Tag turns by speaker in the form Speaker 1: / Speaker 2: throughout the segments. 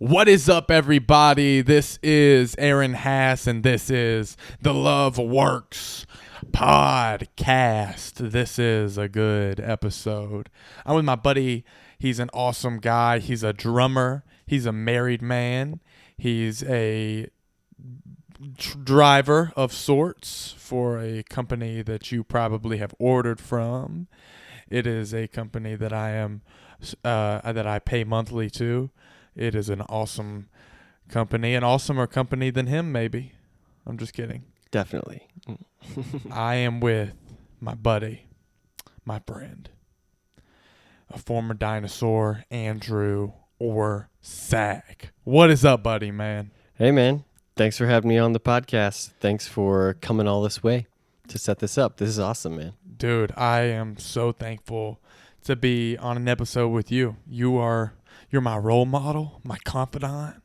Speaker 1: What is up, everybody? This is Aaron Hass, and this is the Love Works podcast. This is a good episode. I'm with my buddy. He's an awesome guy. He's a drummer. He's a married man. He's a driver of sorts for a company that you probably have ordered from. It is a company that I pay monthly to. It is an awesome company, an awesomer company than him, maybe. I'm just kidding.
Speaker 2: Definitely.
Speaker 1: I am with my buddy, my friend, a former dinosaur, Andrew Orsag. What is up, buddy, man?
Speaker 2: Hey, man. Thanks for having me on the podcast. Thanks for coming all this way to set this up. This is awesome, man.
Speaker 1: Dude, I am so thankful to be on an episode with you. You're my role model, my confidant,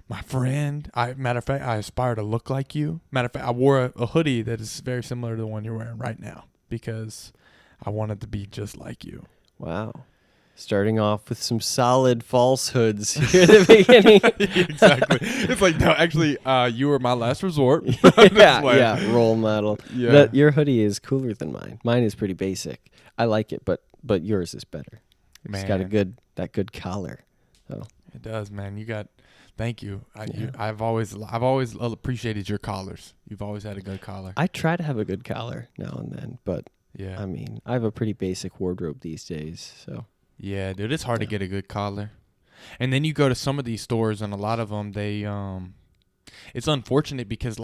Speaker 1: my friend. Matter of fact, I aspire to look like you. Matter of fact, I wore a hoodie that is very similar to the one you're wearing right now because I wanted to be just like you.
Speaker 2: Wow. Starting off with some solid falsehoods here at the beginning.
Speaker 1: Exactly. It's like, no, actually, you were my last resort.
Speaker 2: yeah, role model.
Speaker 1: Yeah.
Speaker 2: Your hoodie is cooler than mine. Mine is pretty basic. I like it, but yours is better.
Speaker 1: Man.
Speaker 2: It's got that good collar. So
Speaker 1: It does, man. Thank you. I've always appreciated your collars. You've always had a good collar.
Speaker 2: I try to have a good collar now and then, but
Speaker 1: Yeah.
Speaker 2: I mean, I have a pretty basic wardrobe these days, so.
Speaker 1: Yeah, dude, it's hard to get a good collar. And then you go to some of these stores, and a lot of them, it's unfortunate because,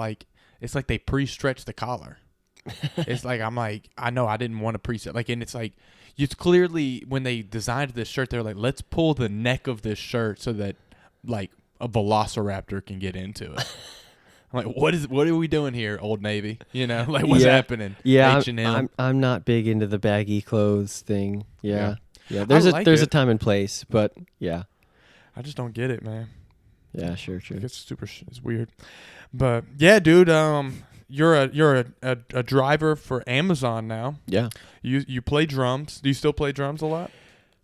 Speaker 1: it's like they pre-stretch the collar. It's like, I know I didn't want to pre-stretch. And it's like, it's clearly, when they designed this shirt, they're like, let's pull the neck of this shirt so that, a velociraptor can get into it. I'm like, what are we doing here, Old Navy? What's happening?
Speaker 2: Yeah,
Speaker 1: H&M.
Speaker 2: I'm not big into the baggy clothes thing. Yeah.
Speaker 1: There's
Speaker 2: a time and place, but yeah.
Speaker 1: I just don't get it, man.
Speaker 2: Yeah, sure.
Speaker 1: It's weird. But yeah, dude, you're a driver for Amazon now.
Speaker 2: Yeah.
Speaker 1: You play drums. Do you still play drums a lot?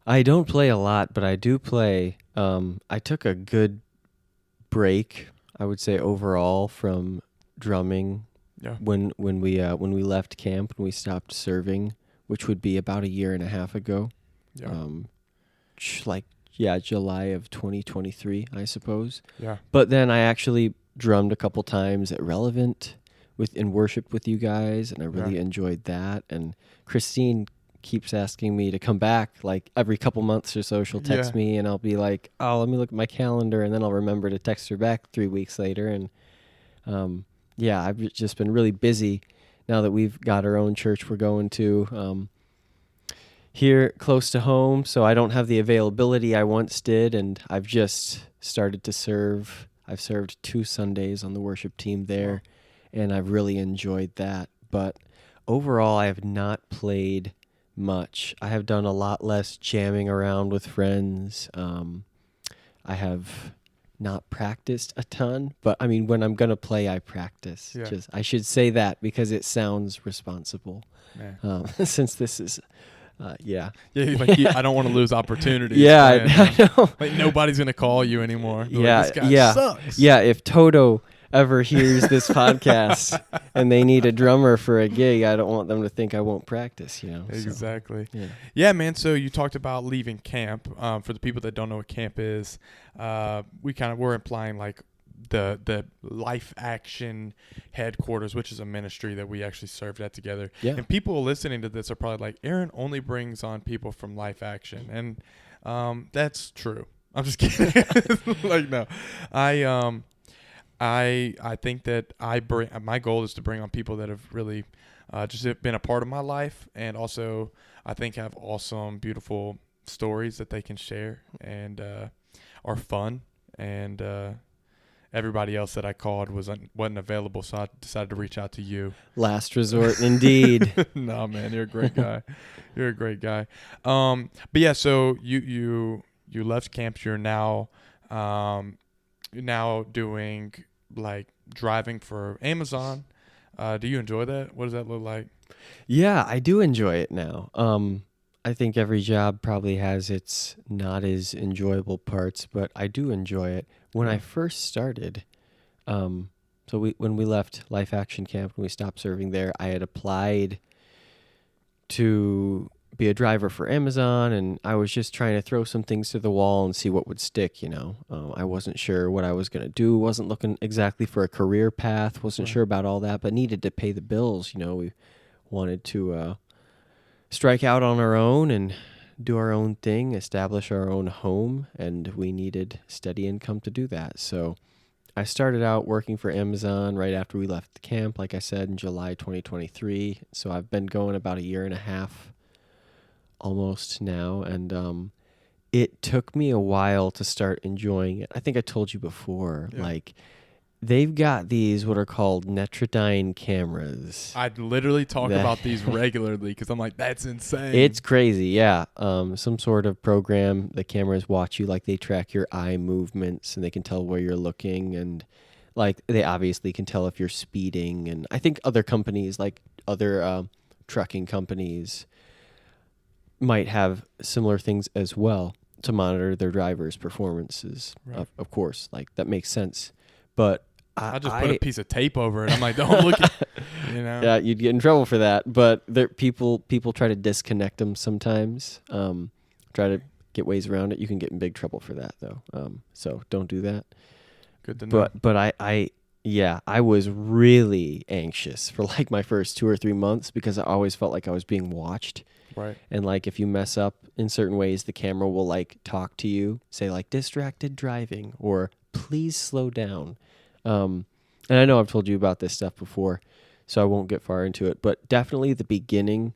Speaker 2: I don't play a lot, but I do play. I took a good break, I would say, overall from drumming.
Speaker 1: Yeah.
Speaker 2: When we left camp and we stopped serving, which would be about a year and a half ago.
Speaker 1: Yeah.
Speaker 2: July of 2023, I suppose.
Speaker 1: Yeah.
Speaker 2: But then I actually drummed a couple times at Relevant in worship with you guys, and I really enjoyed that. And Christine keeps asking me to come back every couple months or so. She'll text me, and I'll be like, oh, let me look at my calendar, and then I'll remember to text her back 3 weeks later. And I've just been really busy now that we've got our own church we're going to here close to home, so I don't have the availability I once did, and I've just started to serve. I've served 2 Sundays on the worship team there, and I've really enjoyed that. But overall, I have not played much. I have done a lot less jamming around with friends. I have not practiced a ton, but I mean, when I'm going to play, I practice.
Speaker 1: Yeah.
Speaker 2: I should say that because it sounds responsible. Since this is... Yeah,
Speaker 1: I don't want to lose opportunities.
Speaker 2: Yeah, I know.
Speaker 1: Nobody's gonna call you anymore.
Speaker 2: Yeah,
Speaker 1: this guy sucks.
Speaker 2: Yeah, if Toto ever hears this podcast and they need a drummer for a gig, I don't want them to think I won't practice.
Speaker 1: Exactly.
Speaker 2: So,
Speaker 1: yeah, man. So you talked about leaving camp. For the people that don't know what camp is, we're implying the Life Action headquarters, which is a ministry that we actually served at together.
Speaker 2: Yeah.
Speaker 1: And people listening to this are probably like, Aaron only brings on people from Life Action. And that's true. I'm just kidding. No. I think that my goal is to bring on people that have really just been a part of my life, and also I think have awesome, beautiful stories that they can share and are fun. And everybody else that I called wasn't available, so I decided to reach out to you.
Speaker 2: Last resort, indeed.
Speaker 1: No, man, you're a great guy. You're a great guy. But yeah, so you left camp. You're now doing driving for Amazon. Do you enjoy that? What does that look like?
Speaker 2: Yeah, I do enjoy it now. I think every job probably has its not as enjoyable parts, but I do enjoy it. When I
Speaker 1: Yeah.
Speaker 2: first started, when we left Life Action Camp and we stopped serving there, I had applied to be a driver for Amazon, and I was just trying to throw some things to the wall and see what would stick. I wasn't sure what I was going to do. Wasn't looking exactly for a career path. Wasn't
Speaker 1: Right.
Speaker 2: sure about all that, but needed to pay the bills. We wanted to strike out on our own and do our own thing, establish our own home, and we needed steady income to do that. So I started out working for Amazon right after we left the camp, like I said, in July 2023. So I've been going about a year and a half almost now, and it took me a while to start enjoying it. I think I told you before,
Speaker 1: Yeah.
Speaker 2: like they've got these what are called Netrodyne cameras.
Speaker 1: I literally talk
Speaker 2: That-
Speaker 1: about these regularly because I'm like, that's insane.
Speaker 2: It's crazy, yeah. Some sort of program. The cameras watch you, like they track your eye movements, and they can tell where you're looking, and like they obviously can tell if you're speeding. And I think other companies, like other trucking companies, might have similar things as well to monitor their drivers' performances.
Speaker 1: Right.
Speaker 2: Of course, like that makes sense. But
Speaker 1: I just put a piece of tape over it. I'm like, don't look at,
Speaker 2: yeah, you'd get in trouble for that. But people try to disconnect them sometimes. Try to get ways around it. You can get in big trouble for that though. So don't do that.
Speaker 1: Good to know.
Speaker 2: But I was really anxious for like my first 2 or 3 months because I always felt like I was being watched.
Speaker 1: Right.
Speaker 2: And like if you mess up in certain ways, the camera will like talk to you, say like distracted driving or please slow down. And I know I've told you about this stuff before, so I won't get far into it. But definitely the beginning,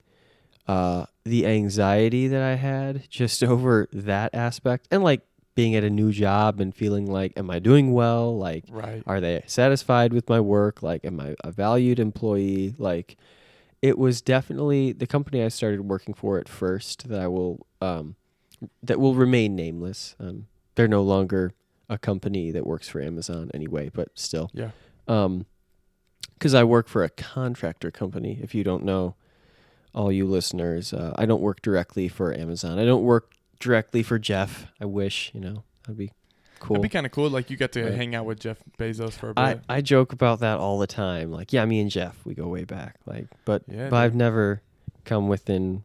Speaker 2: the anxiety that I had just over that aspect, and like being at a new job and feeling like, am I doing well? Like,
Speaker 1: Right.
Speaker 2: are they satisfied with my work? Like, am I a valued employee? Like, it was definitely the company I started working for at first that that will remain nameless. They're no longer a company that works for Amazon anyway, but still.
Speaker 1: Yeah.
Speaker 2: Because I work for a contractor company. If you don't know, all you listeners, I don't work directly for Amazon. I don't work directly for Jeff. I wish, that'd be cool.
Speaker 1: That'd be kind of cool. Like you got to
Speaker 2: Right.
Speaker 1: hang out with Jeff Bezos for a bit.
Speaker 2: I joke about that all the time. Like, yeah, me and Jeff, we go way back. Like, but
Speaker 1: Yeah,
Speaker 2: I've
Speaker 1: dude.
Speaker 2: never come within.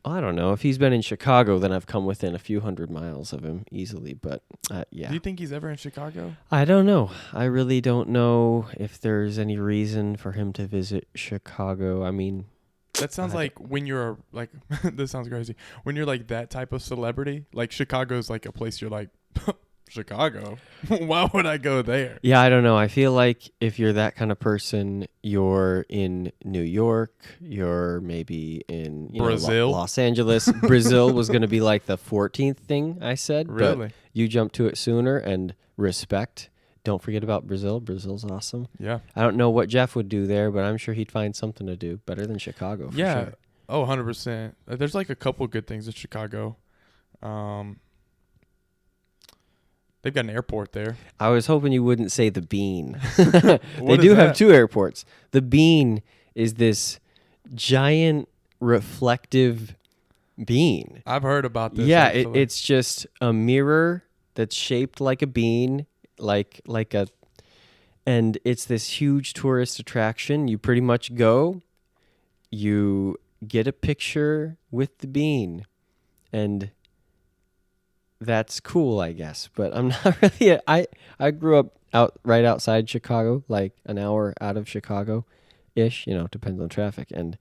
Speaker 2: I don't know. If he's been in Chicago, then I've come within a few hundred miles of him easily. But yeah,
Speaker 1: Do you think he's ever in Chicago?
Speaker 2: I don't know. I really don't know if there's any reason for him to visit Chicago. I mean,
Speaker 1: That sounds like when you're like, this sounds crazy. When you're like that type of celebrity, like Chicago's like a place you're like, Chicago? Why would I go there?
Speaker 2: yeah, I don't know. I feel like if you're that kind of person, you're in New York, you're maybe in
Speaker 1: Brazil?
Speaker 2: Los Angeles. Brazil was going to be like the 14th thing I said,
Speaker 1: Really?
Speaker 2: but you jumped to it sooner, and respect. Don't forget about Brazil. Brazil's awesome.
Speaker 1: Yeah.
Speaker 2: I don't know what Jeff would do there, but I'm sure he'd find something to do better than Chicago for
Speaker 1: Yeah.
Speaker 2: sure.
Speaker 1: Oh, 100%. There's like a couple good things in Chicago. They've got an airport there.
Speaker 2: I was hoping you wouldn't say the Bean.
Speaker 1: What
Speaker 2: They
Speaker 1: is
Speaker 2: do have
Speaker 1: that?
Speaker 2: 2 airports. The Bean is this giant reflective bean.
Speaker 1: I've heard about this.
Speaker 2: Yeah,
Speaker 1: actually.
Speaker 2: it's just a mirror that's shaped like a bean, and it's this huge tourist attraction. You pretty much go, you get a picture with the bean, and that's cool, I guess. But I'm not really. I grew up right outside Chicago, like an hour out of Chicago, ish. Depends on traffic, and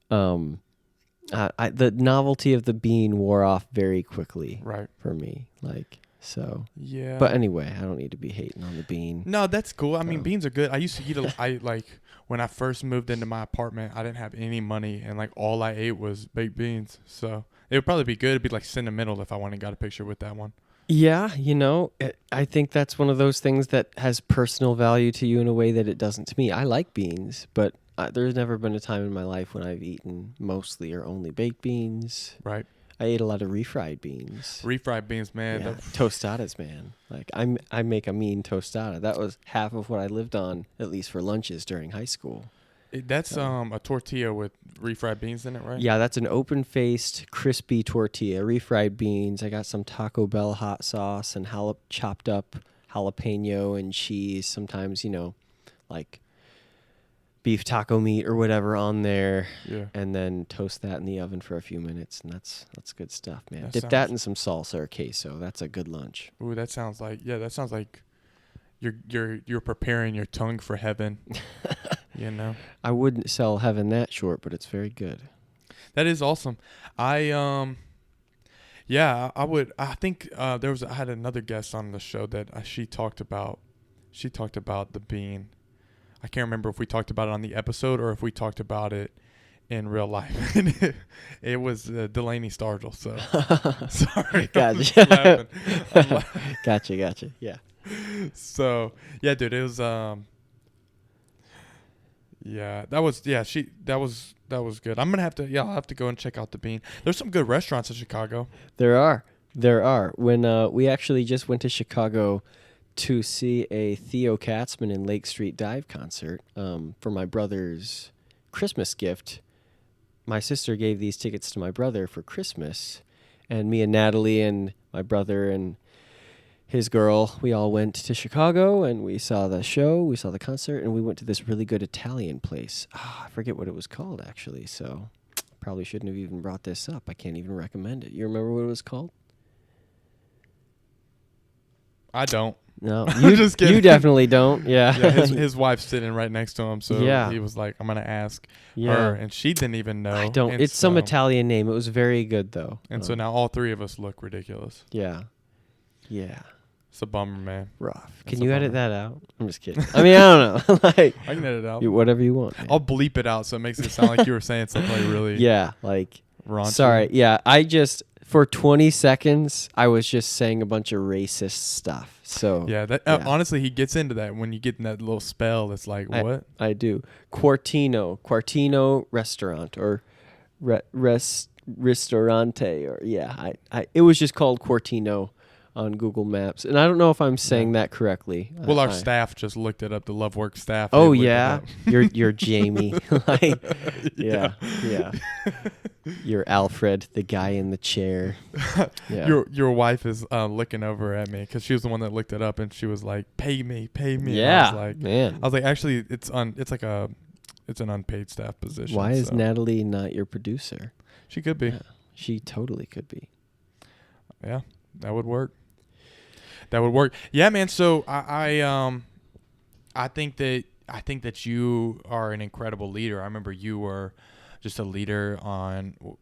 Speaker 2: the novelty of the bean wore off very quickly
Speaker 1: right.
Speaker 2: for me. Like so.
Speaker 1: Yeah.
Speaker 2: But anyway, I don't need to be hating on the bean.
Speaker 1: No, that's cool. I mean,
Speaker 2: So.
Speaker 1: beans are good. I used to eat I like when I first moved into my apartment, I didn't have any money and like all I ate was baked beans. So it would probably be good. It'd be like sentimental if I went and got a picture with that one.
Speaker 2: Yeah, I think that's one of those things that has personal value to you in a way that it doesn't to me. I like beans, but there's never been a time in my life when I've eaten mostly or only baked beans.
Speaker 1: Right.
Speaker 2: I ate a lot of refried beans.
Speaker 1: Refried beans, man.
Speaker 2: Yeah, tostadas, man. Like I make a mean tostada. That was half of what I lived on, at least for lunches during high school.
Speaker 1: That's a tortilla with refried beans in it, right?
Speaker 2: Yeah, that's an open-faced, crispy tortilla, refried beans. I got some Taco Bell hot sauce and chopped up jalapeno and cheese. Sometimes, like beef taco meat or whatever on there.
Speaker 1: Yeah.
Speaker 2: And then toast that in the oven for a few minutes, and that's good stuff, man.
Speaker 1: That
Speaker 2: Dip
Speaker 1: sounds-
Speaker 2: that in some salsa or queso. That's a good lunch.
Speaker 1: Ooh, that sounds like you're preparing your tongue for heaven. You know.
Speaker 2: I wouldn't sell heaven that short, but it's very good.
Speaker 1: That is awesome. I yeah, I would. I think I had another guest on the show that she talked about the bean. I can't remember if we talked about it on the episode or if we talked about it in real life. It was Delaney Stargell. So sorry.
Speaker 2: Gotcha. Gotcha. Yeah.
Speaker 1: So yeah, dude, it was yeah, that was good. I'll have to go and check out the bean. There's some good restaurants in Chicago.
Speaker 2: There are. When we actually just went to Chicago to see a Theo Katzman and Lake Street Dive concert for my brother's Christmas gift. My sister gave these tickets to my brother for Christmas, and me and Natalie and my brother and his girl, we all went to Chicago, and we saw the show, we saw the concert, and we went to this really good Italian place. I forget what it was called, actually, so probably shouldn't have even brought this up. I can't even recommend it. You remember what it was called?
Speaker 1: I don't.
Speaker 2: No,
Speaker 1: I'm just kidding.
Speaker 2: You definitely don't. Yeah.
Speaker 1: Yeah, his wife's sitting right next to him, so
Speaker 2: Yeah.
Speaker 1: he was like, "I'm gonna ask her," and she didn't even know.
Speaker 2: I don't.
Speaker 1: And
Speaker 2: It's some Italian name. It was very good though.
Speaker 1: And so now all three of us look ridiculous.
Speaker 2: Yeah.
Speaker 1: It's a bummer, man.
Speaker 2: Rough.
Speaker 1: That's
Speaker 2: Can
Speaker 1: a
Speaker 2: you edit
Speaker 1: bummer.
Speaker 2: that out? I'm just kidding. I mean, I don't know. Like,
Speaker 1: I can edit it out.
Speaker 2: whatever you want. Man.
Speaker 1: I'll bleep it out so it makes it sound like you were saying something like really
Speaker 2: Yeah, like
Speaker 1: raunchy.
Speaker 2: sorry. Yeah, I just for 20 seconds I was just saying a bunch of racist stuff. So
Speaker 1: Yeah, honestly, he gets into that when you get in that little spell. It's like, what?
Speaker 2: I do. Quartino restaurant or ristorante or I it was just called Quartino on Google Maps, and I don't know if I'm saying that correctly.
Speaker 1: Well, our staff just looked it up. The Lovework staff.
Speaker 2: Oh
Speaker 1: they looked it
Speaker 2: yeah,
Speaker 1: up.
Speaker 2: you're Jamie. Like, yeah. You're Alfred, the guy in the chair. Yeah.
Speaker 1: Your wife is looking over at me because she was the one that looked it up, and she was like, "Pay me."
Speaker 2: Yeah,
Speaker 1: I was like,
Speaker 2: man.
Speaker 1: I was like, actually, it's an unpaid staff position.
Speaker 2: Why is
Speaker 1: so.
Speaker 2: Natalie not your producer?
Speaker 1: She could be.
Speaker 2: Yeah, she totally could be.
Speaker 1: Yeah, that would work. Yeah, man. So I think that you are an incredible leader. I remember you were just a leader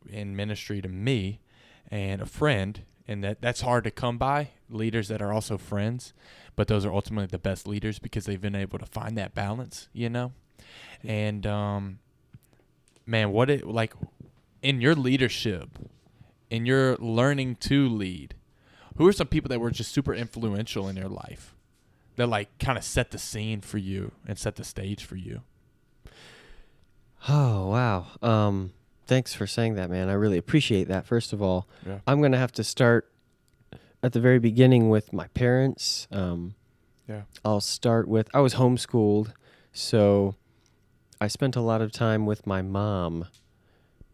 Speaker 1: in ministry to me and a friend, and that's hard to come by. Leaders that are also friends, but those are ultimately the best leaders because they've been able to find that balance, you know. And man, in your leadership, in your learning to lead, who are some people that were just super influential in your life that like kind of set the scene for you and set the stage for you?
Speaker 2: Oh, wow. Thanks for saying that, man. I really appreciate that. First of all,
Speaker 1: Yeah.
Speaker 2: I'm going to have to start at the very beginning with my parents. I'll start with, I was homeschooled, so I spent a lot of time with my mom,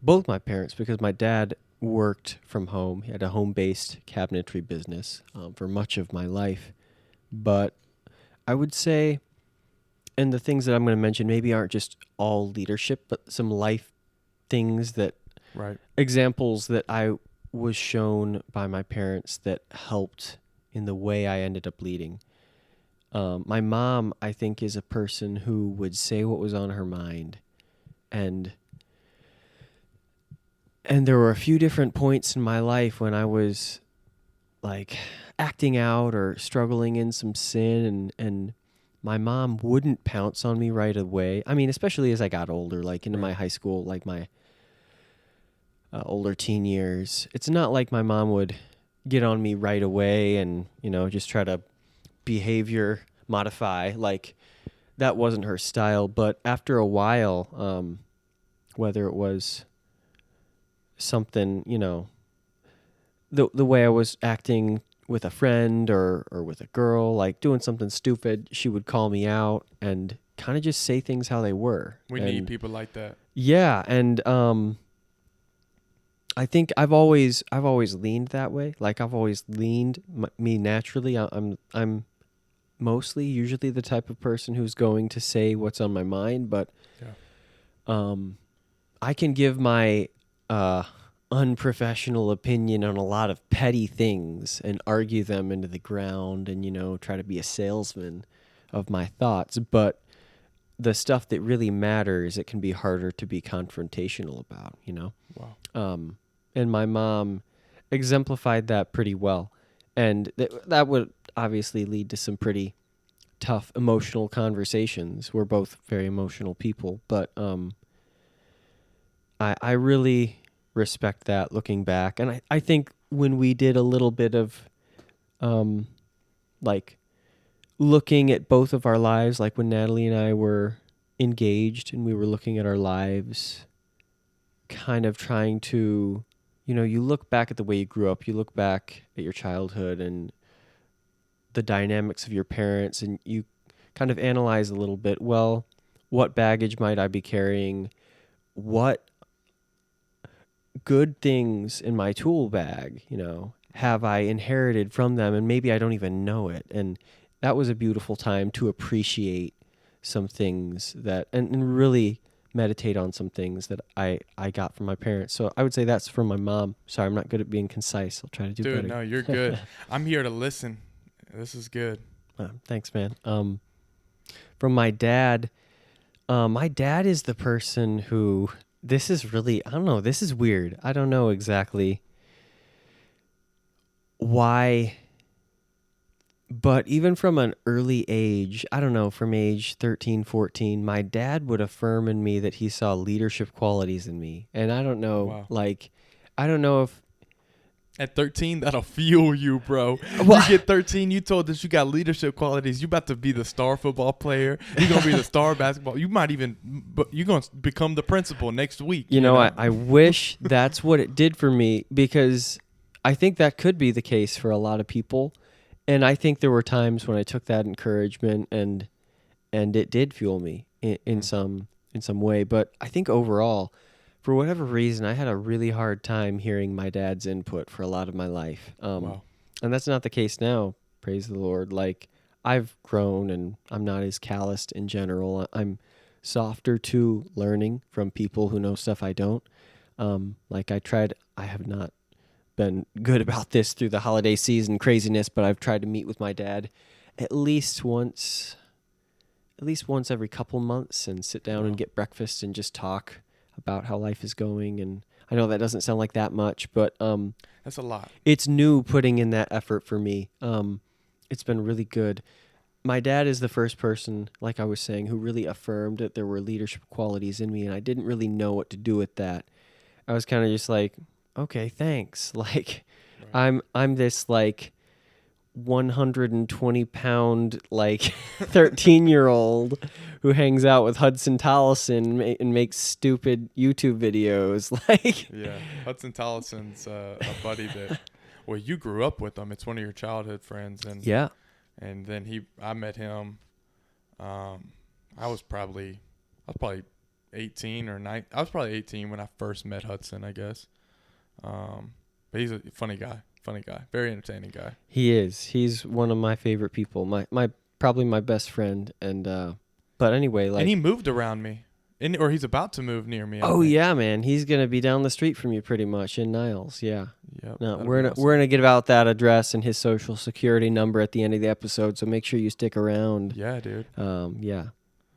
Speaker 2: both my parents, because my dad worked from home. He had a home-based cabinetry business for much of my life. But I would say, and the things that I'm going to mention maybe aren't just all leadership, but some life things examples that I was shown by my parents that helped in the way I ended up leading. My mom, I think, is a person who would say what was on her mind, and there were a few different points in my life when I was like acting out or struggling in some sin, and my mom wouldn't pounce on me right away. I mean, especially as I got older, like into my high school, like my older teen years. It's not like my mom would get on me right away and, just try to behavior modify. Like, that wasn't her style. But after a while, whether it was something, the way I was acting with a friend or with a girl, like doing something stupid, she would call me out, and kind of just say things how they were.
Speaker 1: We need people like that.
Speaker 2: Yeah, and I think I've always leaned that way. Like I've always leaned me naturally. I'm mostly usually the type of person who's going to say what's on my mind, but I can give my unprofessional opinion on a lot of petty things and argue them into the ground and, try to be a salesman of my thoughts. But the stuff that really matters, it can be harder to be confrontational about,
Speaker 1: Wow.
Speaker 2: And my mom exemplified that pretty well. And that would obviously lead to some pretty tough emotional conversations. We're both very emotional people, but I really respect that looking back. And I think when we did a little bit of like looking at both of our lives, like when Natalie and I were engaged and we were looking at our lives, kind of trying to, you look back at the way you grew up, you look back at your childhood and the dynamics of your parents, and you kind of analyze a little bit, well, what baggage might I be carrying? What good things in my tool bag, have I inherited from them? And maybe I don't even know it. And that was a beautiful time to appreciate some things that, and really meditate on some things that I got from my parents. So I would say that's from my mom. Sorry, I'm not good at being concise. I'll try to do better.
Speaker 1: Dude, no, you're good. I'm here to listen. This is good.
Speaker 2: Thanks, man. From my dad is the person who, this is really, I don't know, this is weird. I don't know exactly why, but even from an early age, I don't know, from age 13, 14, my dad would affirm in me that he saw leadership qualities in me. And I don't know, I don't know if,
Speaker 1: at 13, that'll fuel you, bro.
Speaker 2: Well,
Speaker 1: you get 13, you told us you got leadership qualities. You about to be the star football player. You're going to be the star basketball. You might even, you're going to become the principal next week.
Speaker 2: You know? I wish that's what it did for me, because I think that could be the case for a lot of people. And I think there were times when I took that encouragement and it did fuel me in some way. But I think overall, for whatever reason, I had a really hard time hearing my dad's input for a lot of my life.
Speaker 1: Wow.
Speaker 2: And that's not the case now, praise the Lord. Like, I've grown and I'm not as calloused in general. I'm softer to learning from people who know stuff I don't. I have not been good about this through the holiday season craziness, but I've tried to meet with my dad at least once every couple months and sit down and get breakfast and just talk about how life is going. And I know that doesn't sound like that much, but
Speaker 1: that's a lot.
Speaker 2: It's new putting in that effort for me. It's been really good. My dad is the first person, like I was saying, who really affirmed that there were leadership qualities in me, and I didn't really know what to do with that. I was kind of just like, okay, thanks. Like, right. I'm this like 120-pound like 13-year-old who hangs out with Hudson Tollison and makes stupid YouTube videos. Like,
Speaker 1: yeah, Hudson Tollison's a buddy that, well, you grew up with him. It's one of your childhood friends, and
Speaker 2: yeah,
Speaker 1: and then I met him. I was probably 18 or 9. I was probably 18 when I first met Hudson, I guess. But he's a funny guy, very entertaining guy.
Speaker 2: He is. He's one of my favorite people. My probably my best friend. And but anyway, like,
Speaker 1: and he moved around me, or he's about to move near me.
Speaker 2: Oh yeah, man, he's gonna be down the street from you pretty much in Niles. Yeah.
Speaker 1: Yep.
Speaker 2: No, we're gonna give out that address and his social security number at the end of the episode. So make sure you stick around.
Speaker 1: Yeah, dude.
Speaker 2: Yeah.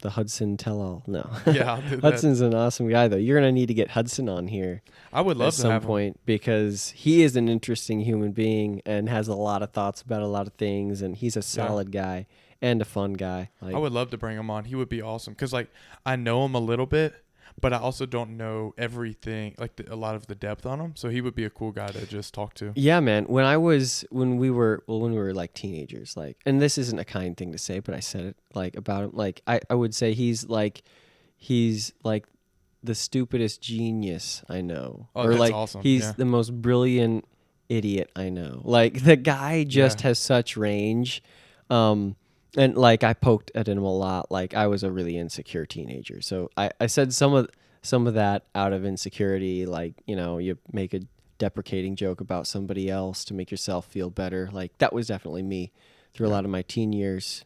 Speaker 2: The Hudson tell-all. No.
Speaker 1: Yeah, I'll do
Speaker 2: Hudson's an awesome guy, though. You're going to need to get Hudson on here.
Speaker 1: I would love
Speaker 2: at some point, because he is an interesting human being and has a lot of thoughts about a lot of things, and he's a solid guy and a fun guy. Like,
Speaker 1: I would love to bring him on. He would be awesome, because like I know him a little bit, but I also don't know everything, like a lot of the depth on him. So he would be a cool guy to just talk to.
Speaker 2: Yeah, man. When we were like teenagers, like, and this isn't a kind thing to say, but I said it like about him. Like, I would say he's like the stupidest genius I know.
Speaker 1: Oh,
Speaker 2: or
Speaker 1: that's
Speaker 2: like
Speaker 1: awesome.
Speaker 2: He's the most brilliant idiot I know. Like, the guy just has such range. And like I poked at him a lot. Like I was a really insecure teenager, so I said some of that out of insecurity. Like you make a deprecating joke about somebody else to make yourself feel better. Like that was definitely me through a lot of my teen years.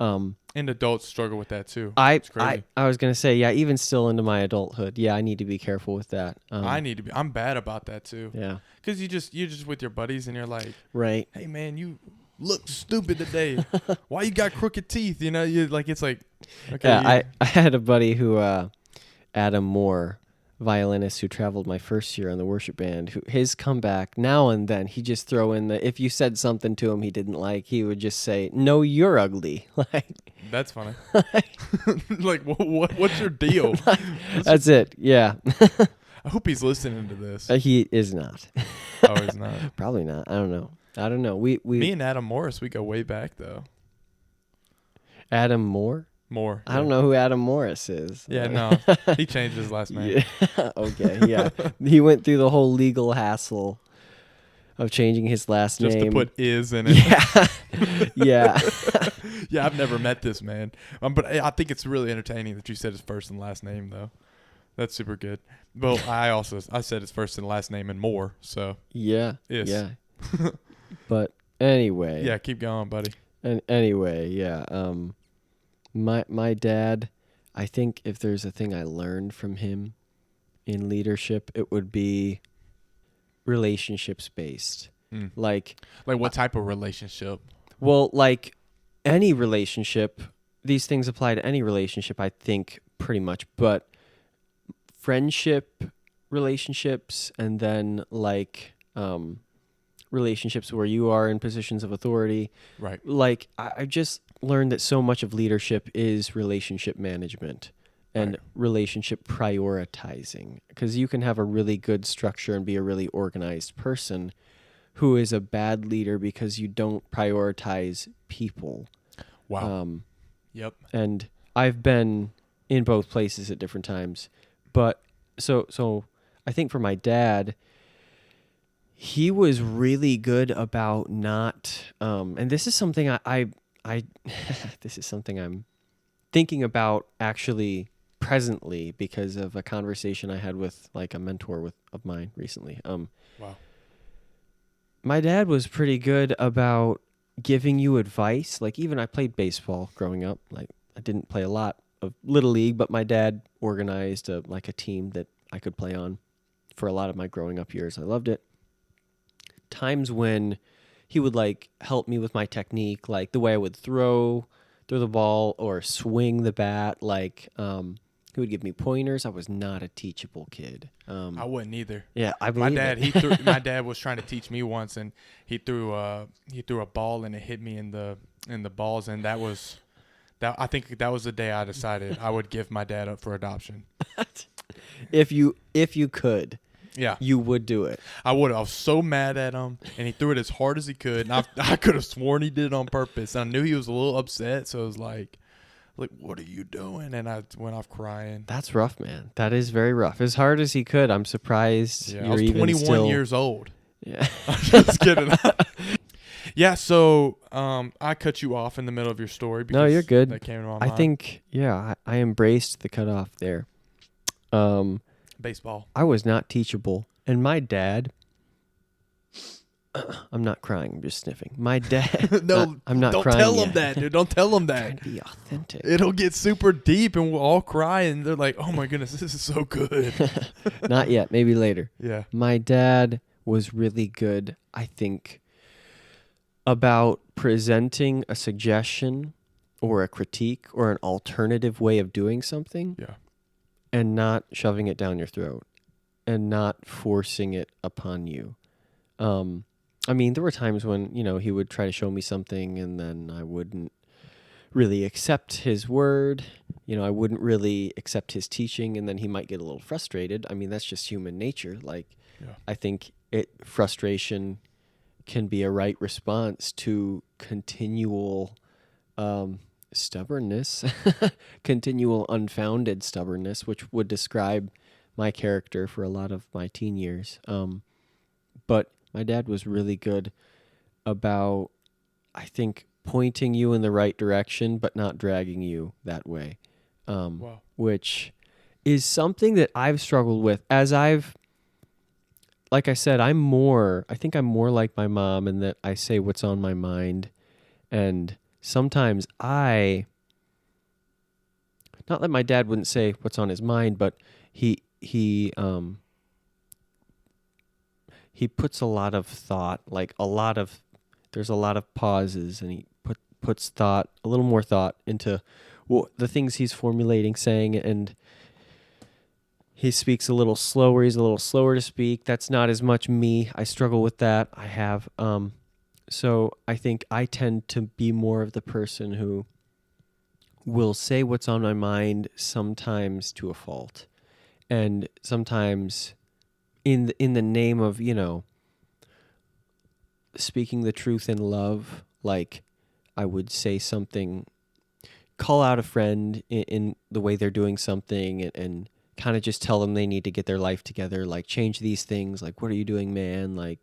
Speaker 1: And adults struggle with that too.
Speaker 2: I
Speaker 1: It's crazy.
Speaker 2: I was gonna say, yeah, even still into my adulthood, yeah, I need to be careful with that.
Speaker 1: I need to be. I'm bad about that too.
Speaker 2: Yeah.
Speaker 1: Because you're just with your buddies and you're like,
Speaker 2: Right.
Speaker 1: hey man, you look stupid today. Why you got crooked teeth? You like it's like. Okay.
Speaker 2: Yeah, I had a buddy who, Adam Moore, violinist who traveled my first year on the worship band, who his comeback now and then he just throw in if you said something to him he didn't like, he would just say, "No, you're ugly." Like
Speaker 1: That's funny. Like what's your deal?
Speaker 2: that's it. Yeah.
Speaker 1: I hope he's listening to this.
Speaker 2: He is not.
Speaker 1: Oh, he's not.
Speaker 2: Probably not. I don't know. We
Speaker 1: Me and Adam Morris, we go way back though.
Speaker 2: Adam Moore?
Speaker 1: More.
Speaker 2: I don't know who Adam Morris is.
Speaker 1: Yeah, no. He changed his last name.
Speaker 2: Yeah. Okay, yeah. He went through the whole legal hassle of changing his last
Speaker 1: Just
Speaker 2: name.
Speaker 1: to put "is" in it.
Speaker 2: Yeah. Yeah.
Speaker 1: Yeah, I've never met this man. But I think it's really entertaining that you said his first and last name though. That's super good. Well, I said his first and last name and more, so
Speaker 2: Yeah.
Speaker 1: Is.
Speaker 2: Yeah. But anyway.
Speaker 1: yeah, keep going, buddy.
Speaker 2: And anyway, yeah. My dad, I think if there's a thing I learned from him in leadership, it would be relationships based. Like
Speaker 1: what type of relationship?
Speaker 2: Well, like any relationship, these things apply to any relationship, I think, pretty much. But friendship relationships and then like relationships where you are in positions of authority.
Speaker 1: Right.
Speaker 2: Like I just learned that so much of leadership is relationship management and relationship prioritizing. Because you can have a really good structure and be a really organized person who is a bad leader because you don't prioritize people.
Speaker 1: Wow. Yep.
Speaker 2: And I've been in both places at different times. But so I think for my dad, he was really good about not and this is something I this is something I'm thinking about actually presently because of a conversation I had with like a mentor of mine recently.
Speaker 1: Wow.
Speaker 2: My dad was pretty good about giving you advice. Like even I played baseball growing up. Like I didn't play a lot of Little League, but my dad organized a team that I could play on for a lot of my growing up years. I loved it. Times when he would like help me with my technique, like the way I would throw the ball or swing the bat. Like he would give me pointers. I was not a teachable kid.
Speaker 1: I wouldn't either.
Speaker 2: Yeah, I believe
Speaker 1: my dad was trying to teach me once, and he threw a ball and it hit me in the balls, and I think that was the day I decided I would give my dad up for adoption.
Speaker 2: If you could.
Speaker 1: Yeah.
Speaker 2: You would do it.
Speaker 1: I would. I was so mad at him, and he threw it as hard as he could, and I could have sworn he did it on purpose. And I knew he was a little upset, so I was like, what are you doing? And I went off crying.
Speaker 2: That's rough, man. That is very rough. As hard as he could, I'm surprised
Speaker 1: Yeah,
Speaker 2: you're
Speaker 1: I was
Speaker 2: even
Speaker 1: 21
Speaker 2: still...
Speaker 1: years old.
Speaker 2: Yeah.
Speaker 1: I'm just kidding. Yeah, so I cut you off in the middle of your story. Because
Speaker 2: no, you're good.
Speaker 1: That came to my
Speaker 2: I
Speaker 1: mind.
Speaker 2: think, yeah, I embraced the cutoff there.
Speaker 1: Baseball.
Speaker 2: I was not teachable. And my dad... I'm not crying. I'm just sniffing. My dad...
Speaker 1: No,
Speaker 2: I'm not
Speaker 1: don't
Speaker 2: crying
Speaker 1: tell
Speaker 2: yet.
Speaker 1: him that, dude. Don't tell him
Speaker 2: I'm
Speaker 1: that.
Speaker 2: trying to be authentic.
Speaker 1: It'll get super deep, and we'll all cry, and they're like, oh, my goodness, this is so good.
Speaker 2: Not yet. Maybe later.
Speaker 1: Yeah.
Speaker 2: My dad was really good, I think, about presenting a suggestion or a critique or an alternative way of doing something.
Speaker 1: Yeah.
Speaker 2: And not shoving it down your throat and not forcing it upon you. I mean, there were times when, he would try to show me something and then I wouldn't really accept his word. I wouldn't really accept his teaching, and then he might get a little frustrated. I mean, that's just human nature. Like,
Speaker 1: Yeah.
Speaker 2: I think frustration can be a right response to continual stubbornness, continual unfounded stubbornness, which would describe my character for a lot of my teen years. But my dad was really good about, I think, pointing you in the right direction, but not dragging you that way.
Speaker 1: Wow.
Speaker 2: Which is something that I've struggled with like I said, I think I'm more like my mom in that I say what's on my mind. And sometimes not that my dad wouldn't say what's on his mind, but he puts a lot of thought, there's a lot of pauses, and he puts a little more thought into the things he's formulating, saying, and he speaks a little slower. He's a little slower to speak. That's not as much me. I struggle with that. I have, so I think I tend to be more of the person who will say what's on my mind, sometimes to a fault, and sometimes in the name of, speaking the truth in love. Like, I would say something, call out a friend in the way they're doing something, and kind of just tell them they need to get their life together, like change these things, like, what are you doing, man? Like,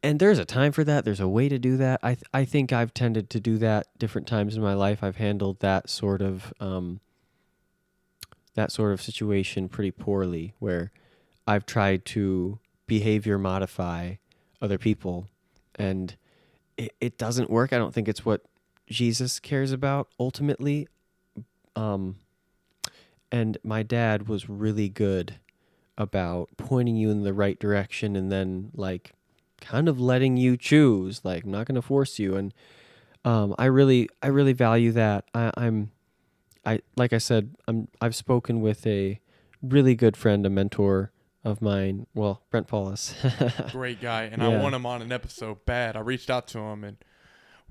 Speaker 2: and there's a time for that. There's a way to do that. I think I've tended to do that different times in my life. I've handled that sort of situation pretty poorly, where I've tried to behavior modify other people, and it doesn't work. I don't think it's what Jesus cares about ultimately. And my dad was really good about pointing you in the right direction, and then like kind of letting you choose. Like, I'm not going to force you. And I really value that. Like I said, I've spoken with a really good friend, a mentor of mine. Well, Brent Paulus.
Speaker 1: Great guy, and
Speaker 2: Yeah.
Speaker 1: I want him on an episode bad. I reached out to him, and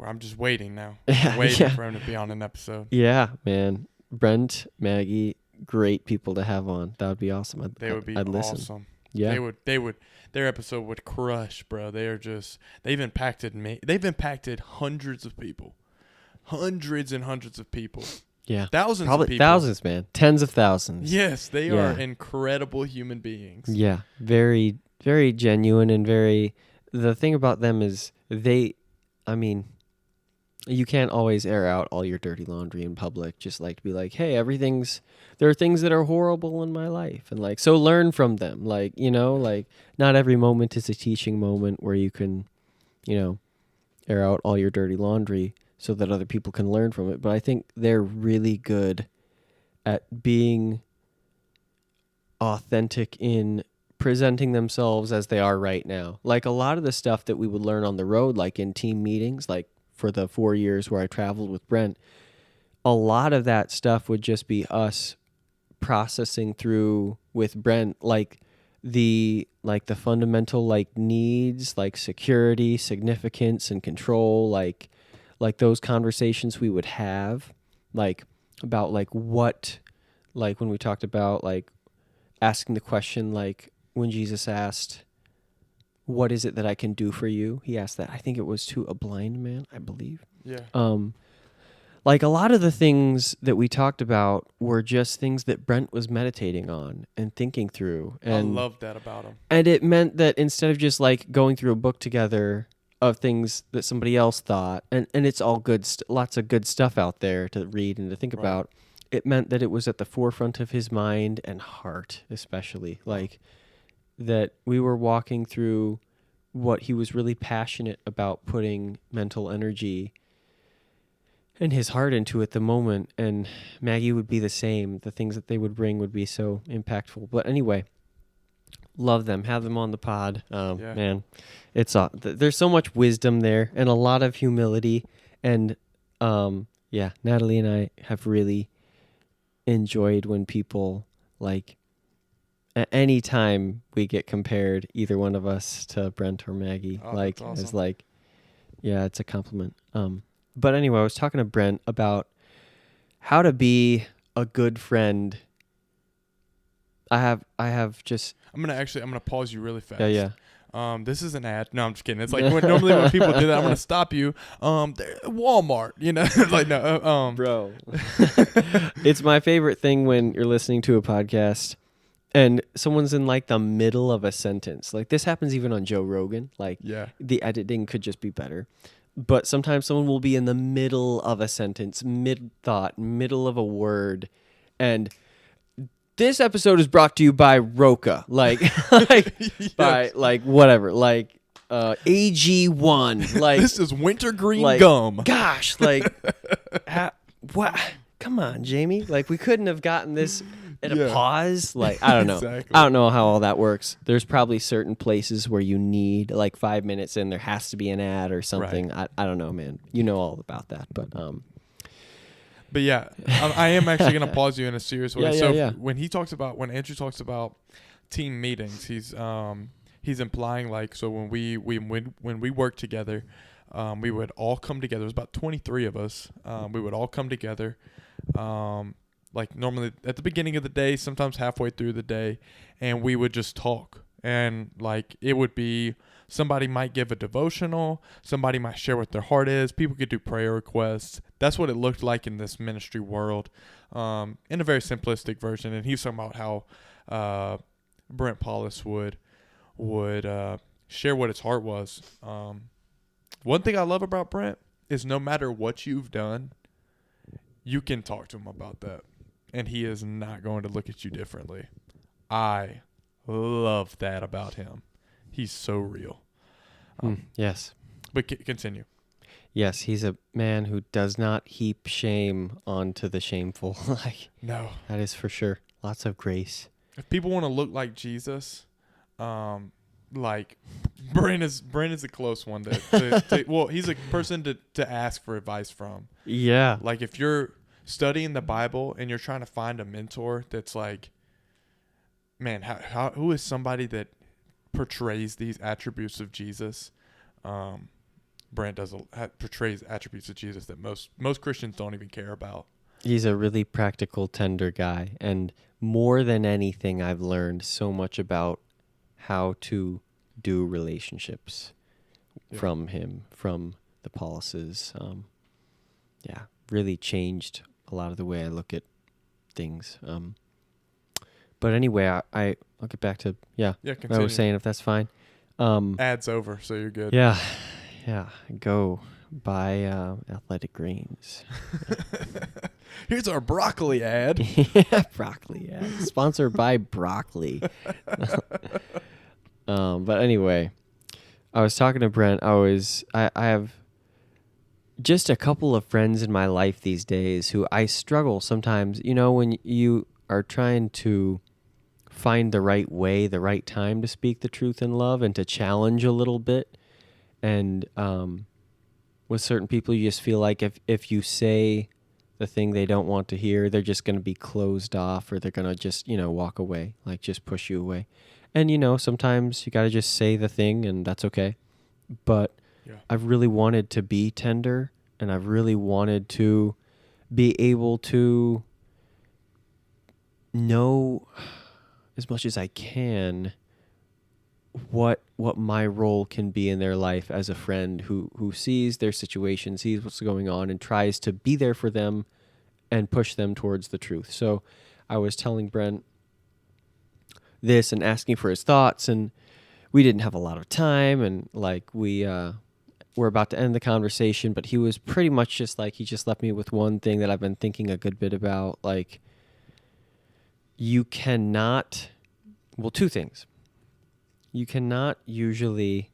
Speaker 1: I'm just waiting now. I'm waiting for him to be on an episode.
Speaker 2: Yeah, man. Brent, Maggie, great people to have on. That would be awesome. I'd listen.
Speaker 1: Awesome.
Speaker 2: Yeah.
Speaker 1: Their episode would crush, bro. They've impacted hundreds of people. Hundreds and hundreds of people.
Speaker 2: Yeah.
Speaker 1: Thousands
Speaker 2: Probably
Speaker 1: of people.
Speaker 2: thousands, man. Tens of thousands.
Speaker 1: Yes, they are incredible human beings.
Speaker 2: Yeah. Very, very genuine, and the thing about them is you can't always air out all your dirty laundry in public. Just like to be like, hey, there are things that are horrible in my life. And like, so learn from them. Like, like not every moment is a teaching moment where you can, air out all your dirty laundry so that other people can learn from it. But I think they're really good at being authentic in presenting themselves as they are right now. Like a lot of the stuff that we would learn on the road, like in team meetings, like for the 4 years where I traveled with Brent, a lot of that stuff would just be us processing through with Brent, like the fundamental like needs, like security, significance, and control, like those conversations we would have, like about like what, like when we talked about like asking the question, like when Jesus asked, what is it that I can do for you? He asked that. I think it was to a blind man, I believe.
Speaker 1: Yeah.
Speaker 2: Like a lot of the things that we talked about were just things that Brent was meditating on and thinking through. And
Speaker 1: I love that about him.
Speaker 2: And it meant that instead of just like going through a book together of things that somebody else thought, and it's all good, lots of good stuff out there to read and to think about, it meant that it was at the forefront of his mind and heart, especially. Like that we were walking through what he was really passionate about, putting mental energy and his heart into at the moment. And Maggie would be the same. The things that they would bring would be so impactful. But anyway, love them. Have them on the pod. Man, it's there's so much wisdom there and a lot of humility. And Natalie and I have really enjoyed when people like, at any time we get compared, either one of us, to Brent or Maggie, like awesome. As like, yeah, it's a compliment. But anyway, I was talking to Brent about how to be a good friend. I have just.
Speaker 1: I'm gonna pause you really fast.
Speaker 2: Yeah.
Speaker 1: This is an ad. No, I'm just kidding. It's like normally when people do that, I'm gonna stop you. Walmart, like no,
Speaker 2: bro. It's my favorite thing when you're listening to a podcast and someone's in like the middle of a sentence. Like this happens even on Joe Rogan. Like the editing could just be better. but sometimes someone will be in the middle of a sentence, mid-thought, middle of a word, and this episode is brought to you by Roca, like,
Speaker 1: Yes.
Speaker 2: by like whatever, like AG1, like
Speaker 1: This is wintergreen
Speaker 2: like,
Speaker 1: gum.
Speaker 2: Gosh, like, what? Come on, Jamie. Like, we couldn't have gotten this at a pause. Like, I don't know.
Speaker 1: Exactly.
Speaker 2: I don't know how all that works. There's probably certain places where you need like 5 minutes in. There has to be an ad or something.
Speaker 1: Right.
Speaker 2: I don't know, man. You know all about that, but
Speaker 1: yeah, I am actually going to pause you in a serious way.
Speaker 2: Yeah.
Speaker 1: When Andrew talks about team meetings, he's implying like, so when we work together, we would all come together. There's about 23 of us. We would all come together, like normally at the beginning of the day, sometimes halfway through the day, and we would just talk. And like it would be, somebody might give a devotional, somebody might share what their heart is. People could do prayer requests. That's what it looked like in this ministry world, in a very simplistic version. And he was talking about how Brent Paulus would share what his heart was. One thing I love about Brent is no matter what you've done, you can talk to him about that, and he is not going to look at you differently. I love that about him. He's so real.
Speaker 2: yes.
Speaker 1: But continue.
Speaker 2: Yes, he's a man who does not heap shame onto the shameful. Like,
Speaker 1: No.
Speaker 2: that is for sure. Lots of grace.
Speaker 1: If people want to look like Jesus, like Brent is a close one to well, he's a person to ask for advice from.
Speaker 2: Yeah.
Speaker 1: Like if you're studying the Bible and you're trying to find a mentor that's like, man, who is somebody that portrays these attributes of Jesus? Brent portrays attributes of Jesus that most Christians don't even care about.
Speaker 2: He's a really practical, tender guy. And more than anything, I've learned so much about how to do relationships from him, from the Pauluses. Really changed a lot of the way I look at things. But anyway, I'll get back to, what I was saying, if that's fine.
Speaker 1: Ad's over, so you're good.
Speaker 2: Yeah. Go buy Athletic Greens.
Speaker 1: Here's our broccoli ad.
Speaker 2: Broccoli ad. Sponsored by broccoli. But anyway, I was talking to Brent. I have just a couple of friends in my life these days who I struggle sometimes, when you are trying to find the right way, the right time to speak the truth in love and to challenge a little bit. And with certain people, you just feel like if you say the thing they don't want to hear, they're just going to be closed off, or they're going to just, walk away, like just push you away. And, sometimes you got to just say the thing, and that's okay. But I've really wanted to be tender, and I've really wanted to be able to know as much as I can what my role can be in their life as a friend who sees their situation, sees what's going on, and tries to be there for them and push them towards the truth. So I was telling Brent this and asking for his thoughts, and we didn't have a lot of time, and like we're about to end the conversation, but he was pretty much just like, he just left me with one thing that I've been thinking a good bit about. Like, you cannot, two things. You cannot usually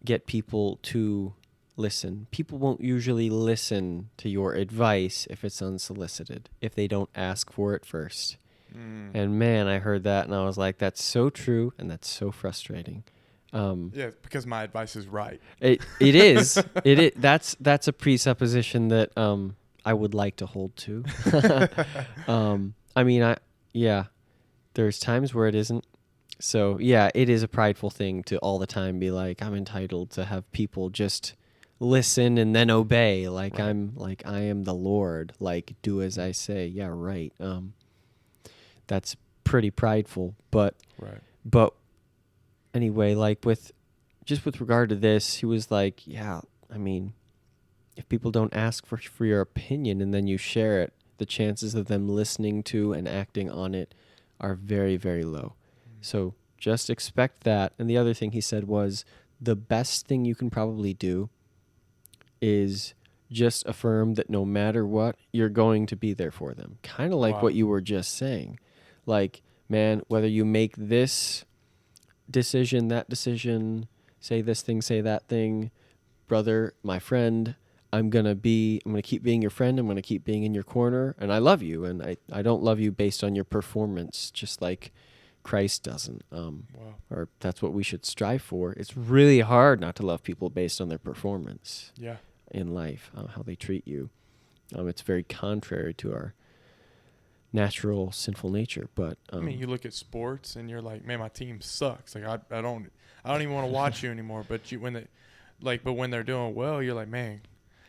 Speaker 2: get people to listen. People won't usually listen to your advice if it's unsolicited, if they don't ask for it first. And man, I heard that and I was like, that's so true, and that's so frustrating.
Speaker 1: Because my advice is right.
Speaker 2: It is. That's a presupposition that I would like to hold to. There's times where it isn't. So, it is a prideful thing to all the time be like, I'm entitled to have people just listen and then obey. Like, right. I am the Lord. Like, do as I say. Yeah, right. That's pretty prideful. But anyway, like with regard to this, he was like, if people don't ask for your opinion and then you share it, the chances of them listening to and acting on it are very, very low. So just expect that. And the other thing he said was, the best thing you can probably do is just affirm that no matter what, you're going to be there for them. Kind of like
Speaker 1: Wow.
Speaker 2: what you were just saying. Like, man, whether you make this decision, that decision, say this thing, say that thing, brother, my friend, I'm going to keep being your friend. I'm going to keep being in your corner. And I love you. And I don't love you based on your performance, just like Christ doesn't.
Speaker 1: Wow.
Speaker 2: Or that's what we should strive for. It's really hard not to love people based on their performance
Speaker 1: Yeah.
Speaker 2: in life, how they treat you. It's very contrary to our natural sinful nature. But
Speaker 1: I mean, you look at sports and you're like, man, my team sucks. Like I don't even want to watch you anymore. But but when they're doing well, you're like, man,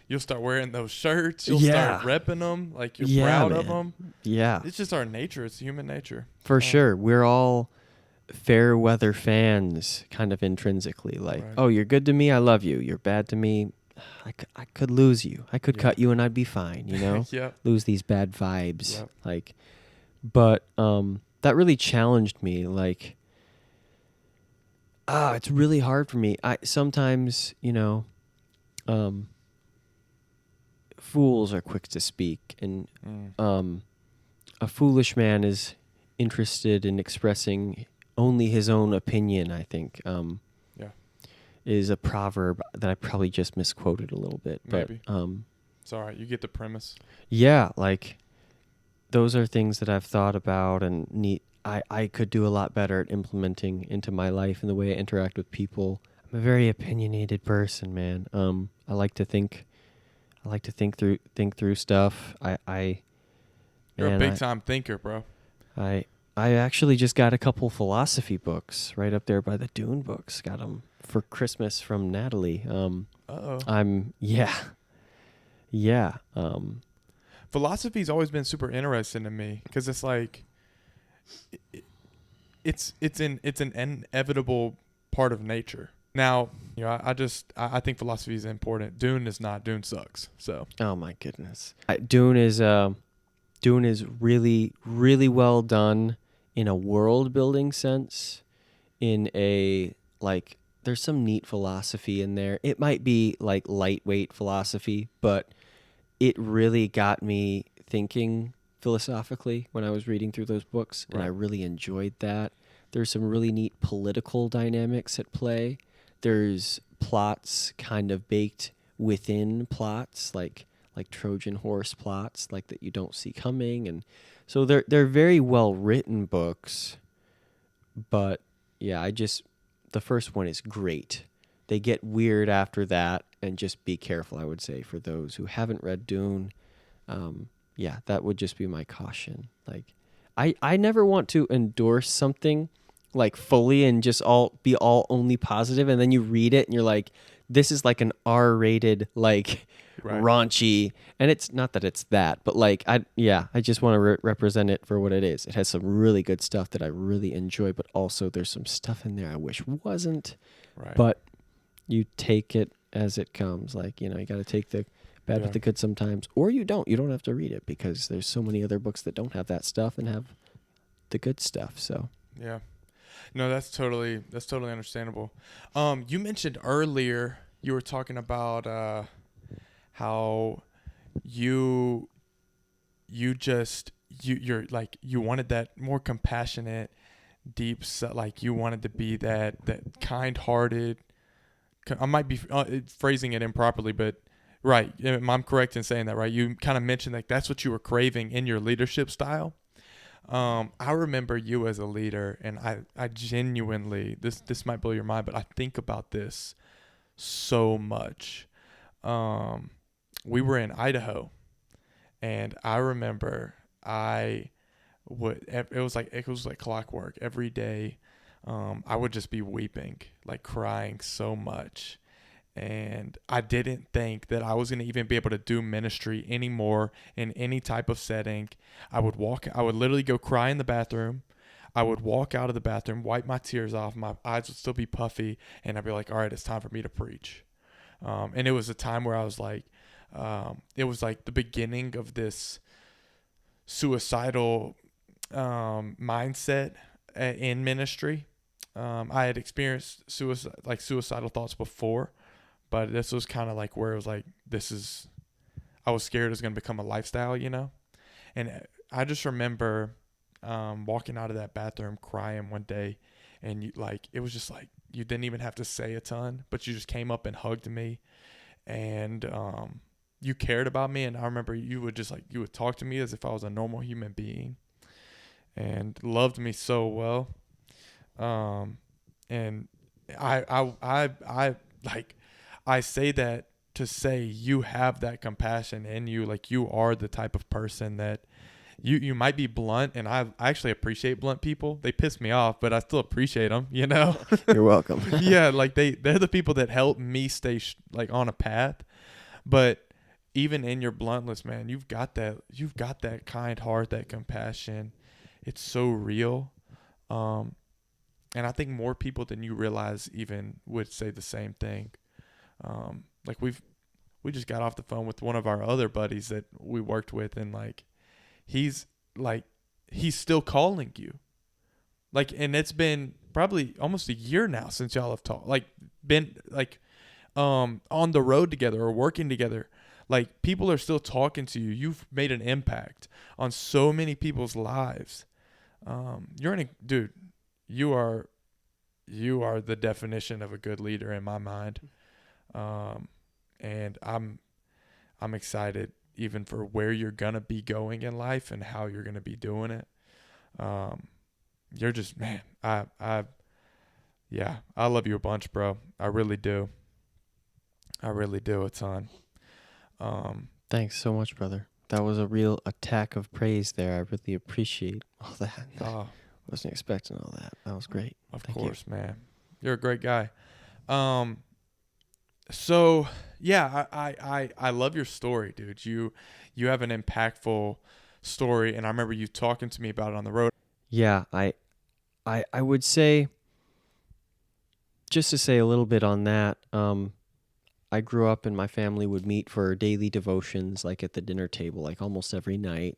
Speaker 1: you'll start wearing those shirts. You'll start repping them. Like you're proud of them.
Speaker 2: Yeah,
Speaker 1: It's just our nature. It's human nature.
Speaker 2: for sure. We're all fair weather fans, kind of intrinsically. Like,
Speaker 1: Right.
Speaker 2: oh, you're good to me, I love you. You're bad to me, I could lose you. I could
Speaker 1: Yeah.
Speaker 2: cut you and I'd be fine, you know?
Speaker 1: Yep.
Speaker 2: Lose these bad vibes.
Speaker 1: Yep.
Speaker 2: Like, but that really challenged me. Like, it's really hard for me. I sometimes, fools are quick to speak, and a foolish man is interested in expressing only his own opinion, I think. Is a proverb that I probably just misquoted a little bit.
Speaker 1: Maybe.
Speaker 2: But
Speaker 1: It's all right. You get the premise.
Speaker 2: yeah, like those are things that I've thought about and I could do a lot better at implementing into my life and the way I interact with people. I'm a very opinionated person, man. I like to think through stuff.
Speaker 1: You're a big time thinker, bro.
Speaker 2: I actually just got a couple philosophy books right up there by the Dune books. Got them for Christmas from Natalie. Yeah.
Speaker 1: Philosophy's always been super interesting to me because it's like it's an inevitable part of nature. Now, I think philosophy is important. Dune is not. Dune sucks. So.
Speaker 2: Oh my goodness. Dune is really, really well done in a world building sense. In a there's some neat philosophy in there. It might be like lightweight philosophy, but it really got me thinking philosophically when I was reading through those books, and I really enjoyed that. There's some really neat political dynamics at play. There's plots kind of baked within plots, like Trojan horse plots, like that you don't see coming, and so they're very well written books. But yeah, the first one is great. They get weird after that, and just be careful, I would say, for those who haven't read Dune. Yeah, that would just be my caution. Like, I never want to endorse something like fully and just be only positive, and then you read it and you're like, this is like an R-rated, like raunchy, and it's not that it's that, but like I just want to represent it for what it is. It has some really good stuff that I really enjoy, but also there's some stuff in there I wish wasn't.
Speaker 1: Right.
Speaker 2: But you take it as it comes. Like, you got to take the bad with the good sometimes, or you don't. You don't have to read it because there's so many other books that don't have that stuff and have the good stuff. So
Speaker 1: yeah. No, that's totally understandable. You mentioned earlier you were talking about how you're like you wanted that more compassionate, deep, like you wanted to be that kind-hearted. I might be phrasing it improperly, but right, I'm correct in saying that, right? You kind of mentioned like that's what you were craving in your leadership style. I remember you as a leader, and I genuinely, this might blow your mind, but I think about this so much. We were in Idaho, and I remember it was like clockwork every day. I would just be weeping, like crying so much. And I didn't think that I was going to even be able to do ministry anymore in any type of setting. I would literally go cry in the bathroom. I would walk out of the bathroom, wipe my tears off. My eyes would still be puffy. And I'd be like, all right, it's time for me to preach. And it was a time where I was like, it was like the beginning of this suicidal mindset in ministry. I had experienced suicidal thoughts before, But this was kind of like where it was like, I was scared it was going to become a lifestyle, you know? And I just remember walking out of that bathroom crying one day, and it was just like, you didn't even have to say a ton, but you just came up and hugged me, and you cared about me. And I remember you would talk to me as if I was a normal human being, and loved me so well. And I like, I say that to say you have that compassion in you. Like, you are the type of person that you might be blunt, and I actually appreciate blunt people. They piss me off, but I still appreciate them, you know?
Speaker 2: You're welcome.
Speaker 1: Yeah, like they're the people that help me stay like on a path. But even in your bluntness, man, you've got that kind heart, that compassion. It's so real. And I think more people than you realize even would say the same thing. Like, we just got off the phone with one of our other buddies that we worked with, and he's he's still calling you. And it's been probably almost a year now since y'all have talked. Been on the road together or working together. People are still talking to you. You've made an impact on so many people's lives. Dude, you are the definition of a good leader in my mind. And I'm excited even for where you're going to be going in life and how you're going to be doing it. You're just, man, I love you a bunch, bro. I really do. I really do a ton.
Speaker 2: Thanks so much, brother. That was a real attack of praise there. I really appreciate all that. Wasn't expecting all that. That was great.
Speaker 1: Of
Speaker 2: Thank
Speaker 1: course, you. Man. You're a great guy. So yeah, I love your story, dude. You have an impactful story, and I remember you talking to me about it on the road.
Speaker 2: Yeah, I would say, just to say a little bit on that, I grew up and my family would meet for daily devotions, like at the dinner table, like almost every night.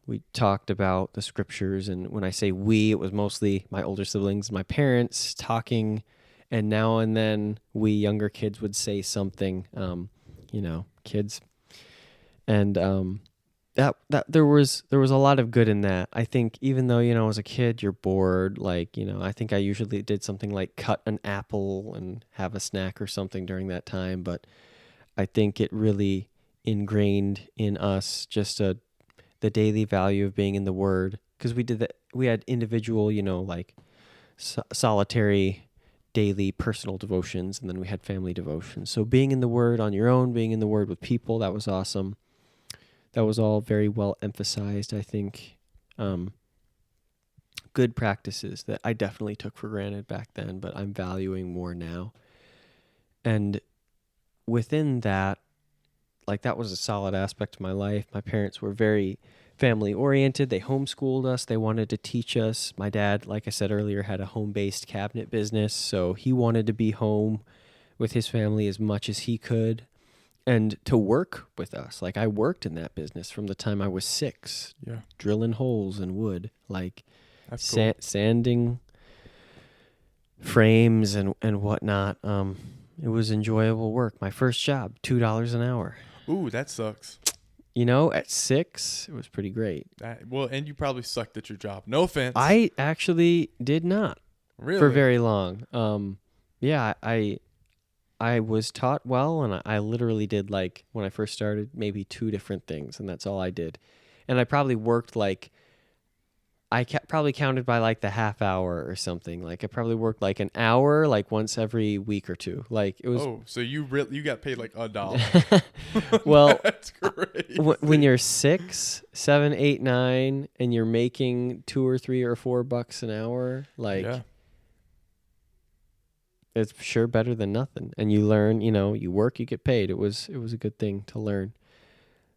Speaker 2: We talked about the scriptures, and when I say we, it was mostly my older siblings, my parents talking, and now and then we younger kids would say something, kids. And that there was a lot of good in that. I think even though, as a kid you're bored, I think I usually did something like cut an apple and have a snack or something during that time, but I think it really ingrained in us just the daily value of being in the Word, because we did that. We had individual, solitary daily personal devotions, and then we had family devotions. So being in the Word on your own, being in the Word with people, that was awesome. That was all very well emphasized, I think. Good practices that I definitely took for granted back then, but I'm valuing more now. And within that, that was a solid aspect of my life. My parents were very family oriented. They homeschooled us. They wanted to teach us. My dad, like I said earlier, had a home-based cabinet business, so he wanted to be home with his family as much as he could and to work with us. I worked in that business from the time I was 6, drilling holes in wood,
Speaker 1: That's cool.
Speaker 2: Sanding frames and whatnot. It was enjoyable work. My first job, $2 an hour.
Speaker 1: Ooh, that sucks.
Speaker 2: At 6, it was pretty great.
Speaker 1: And you probably sucked at your job. No offense.
Speaker 2: I actually did not.
Speaker 1: Really?
Speaker 2: For very long. Yeah, I was taught well, and I literally did, when I first started, maybe 2 different things, and that's all I did. And I probably worked, probably counted by, the half hour or something. I probably worked, an hour, once every week or 2. It was...
Speaker 1: Oh, so you got paid, $1.
Speaker 2: Well,
Speaker 1: that's crazy.
Speaker 2: When you're 6, 7, 8, 9, and you're making $2 or $3 or $4 an hour,
Speaker 1: yeah.
Speaker 2: It's sure better than nothing. And you learn, you work, you get paid. It was a good thing to learn.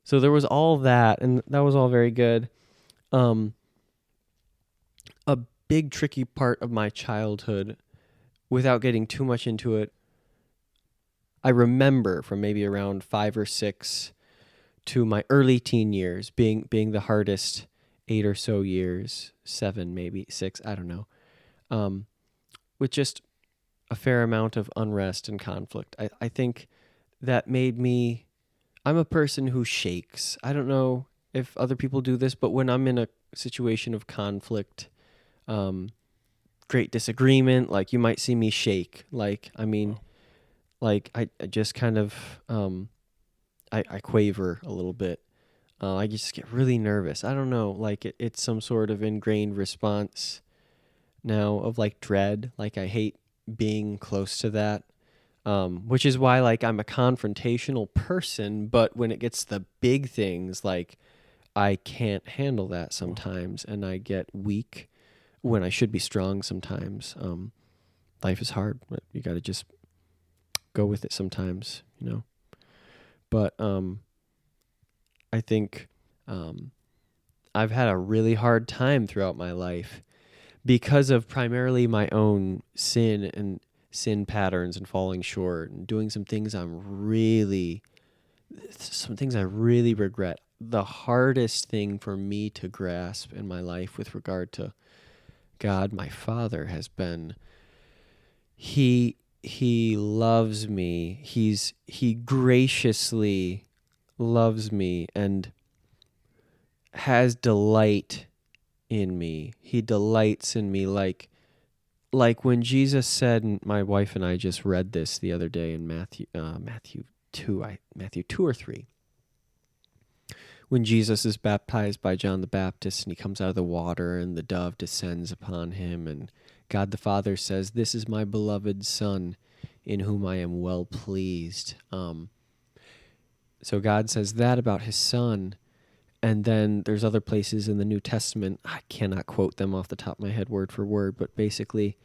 Speaker 2: So there was all that, and that was all very good. A big tricky part of my childhood, without getting too much into it, I remember from maybe around 5 or 6 to my early teen years being the hardest 8 or so years, 7, maybe 6, I don't know. With just a fair amount of unrest and conflict. I think that made me, I'm a person who shakes. I don't know if other people do this, but when I'm in a situation of conflict, great disagreement, like you might see me shake. Like, I mean,
Speaker 1: Wow.
Speaker 2: like I just kind of, I quaver a little bit. I just get really nervous. I don't know, like it's some sort of ingrained response now of like dread. Like I hate being close to that. Which is why like I'm a confrontational person, but when it gets to the big things, like I can't handle that
Speaker 1: Wow.
Speaker 2: sometimes, and I get weak when I should be strong sometimes. Life is hard, but you got to just go with it sometimes, you know. But I think I've had a really hard time throughout my life because of primarily my own sin and sin patterns and falling short and doing some things I really regret. The hardest thing for me to grasp in my life with regard to God, my Father, has been he loves me. He graciously loves me and has delight in me. He delights in me like when Jesus said, and my wife and I just read this the other day in Matthew 2 or 3. When Jesus is baptized by John the Baptist and he comes out of the water and the dove descends upon him and God the Father says, "This is my beloved Son in whom I am well pleased." So God says that about his Son. And then there's other places in the New Testament, I cannot quote them off the top of my head word for word, but basically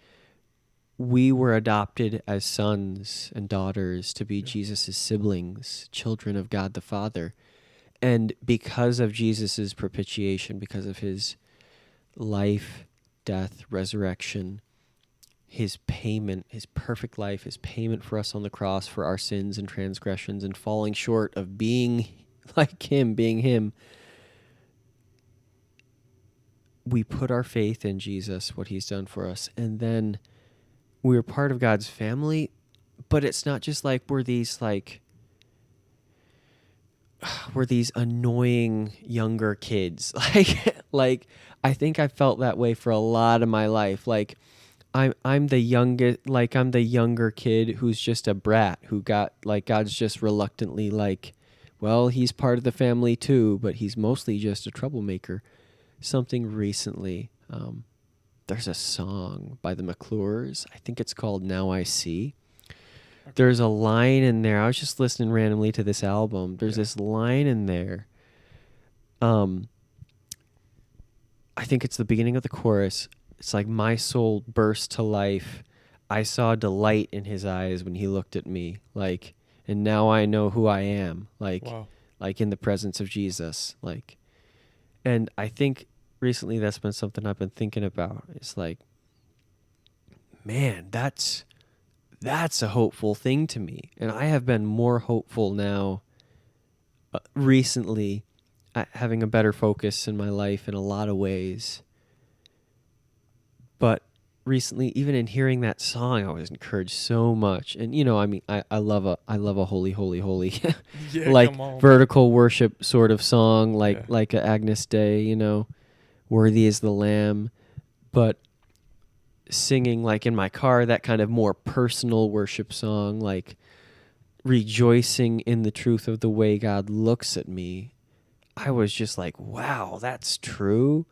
Speaker 2: we were adopted as sons and daughters to be
Speaker 1: Yeah.
Speaker 2: Jesus' siblings, children of God the Father. And because of Jesus' propitiation, because of his life, death, resurrection, his payment, his perfect life, his payment for us on the cross for our sins and transgressions and falling short of being like him, being him, we put our faith in Jesus, what he's done for us. And then we're part of God's family, but it's not just like we're these annoying younger kids. Like I think I felt that way for a lot of my life. Like I'm the youngest, like I'm the younger kid who's just a brat who got like God's just reluctantly like, well, he's part of the family too, but he's mostly just a troublemaker. Something recently, there's a song by the McClures. I think it's called Now I See. There's a line in there. I was just listening randomly to this album. There's this line in there. I think it's the beginning of the chorus. It's like, my soul burst to life. I saw delight in his eyes when he looked at me. Like, and now I know who I am.
Speaker 1: Wow.
Speaker 2: Like in the presence of Jesus. Like, and I think recently that's been something I've been thinking about. It's like, man, that's a hopeful thing to me. And I have been more hopeful now recently, having a better focus in my life in a lot of ways. But recently, even in hearing that song, I was encouraged so much. And you know, I mean, I love a holy, holy, holy,
Speaker 1: Yeah,
Speaker 2: like
Speaker 1: come on, man.
Speaker 2: vertical worship sort of song,
Speaker 1: Yeah.
Speaker 2: like a Agnes Day, you know, worthy is the Lamb. But singing like in my car, that kind of more personal worship song, like rejoicing in the truth of the way God looks at me, I was just like, wow, that's true.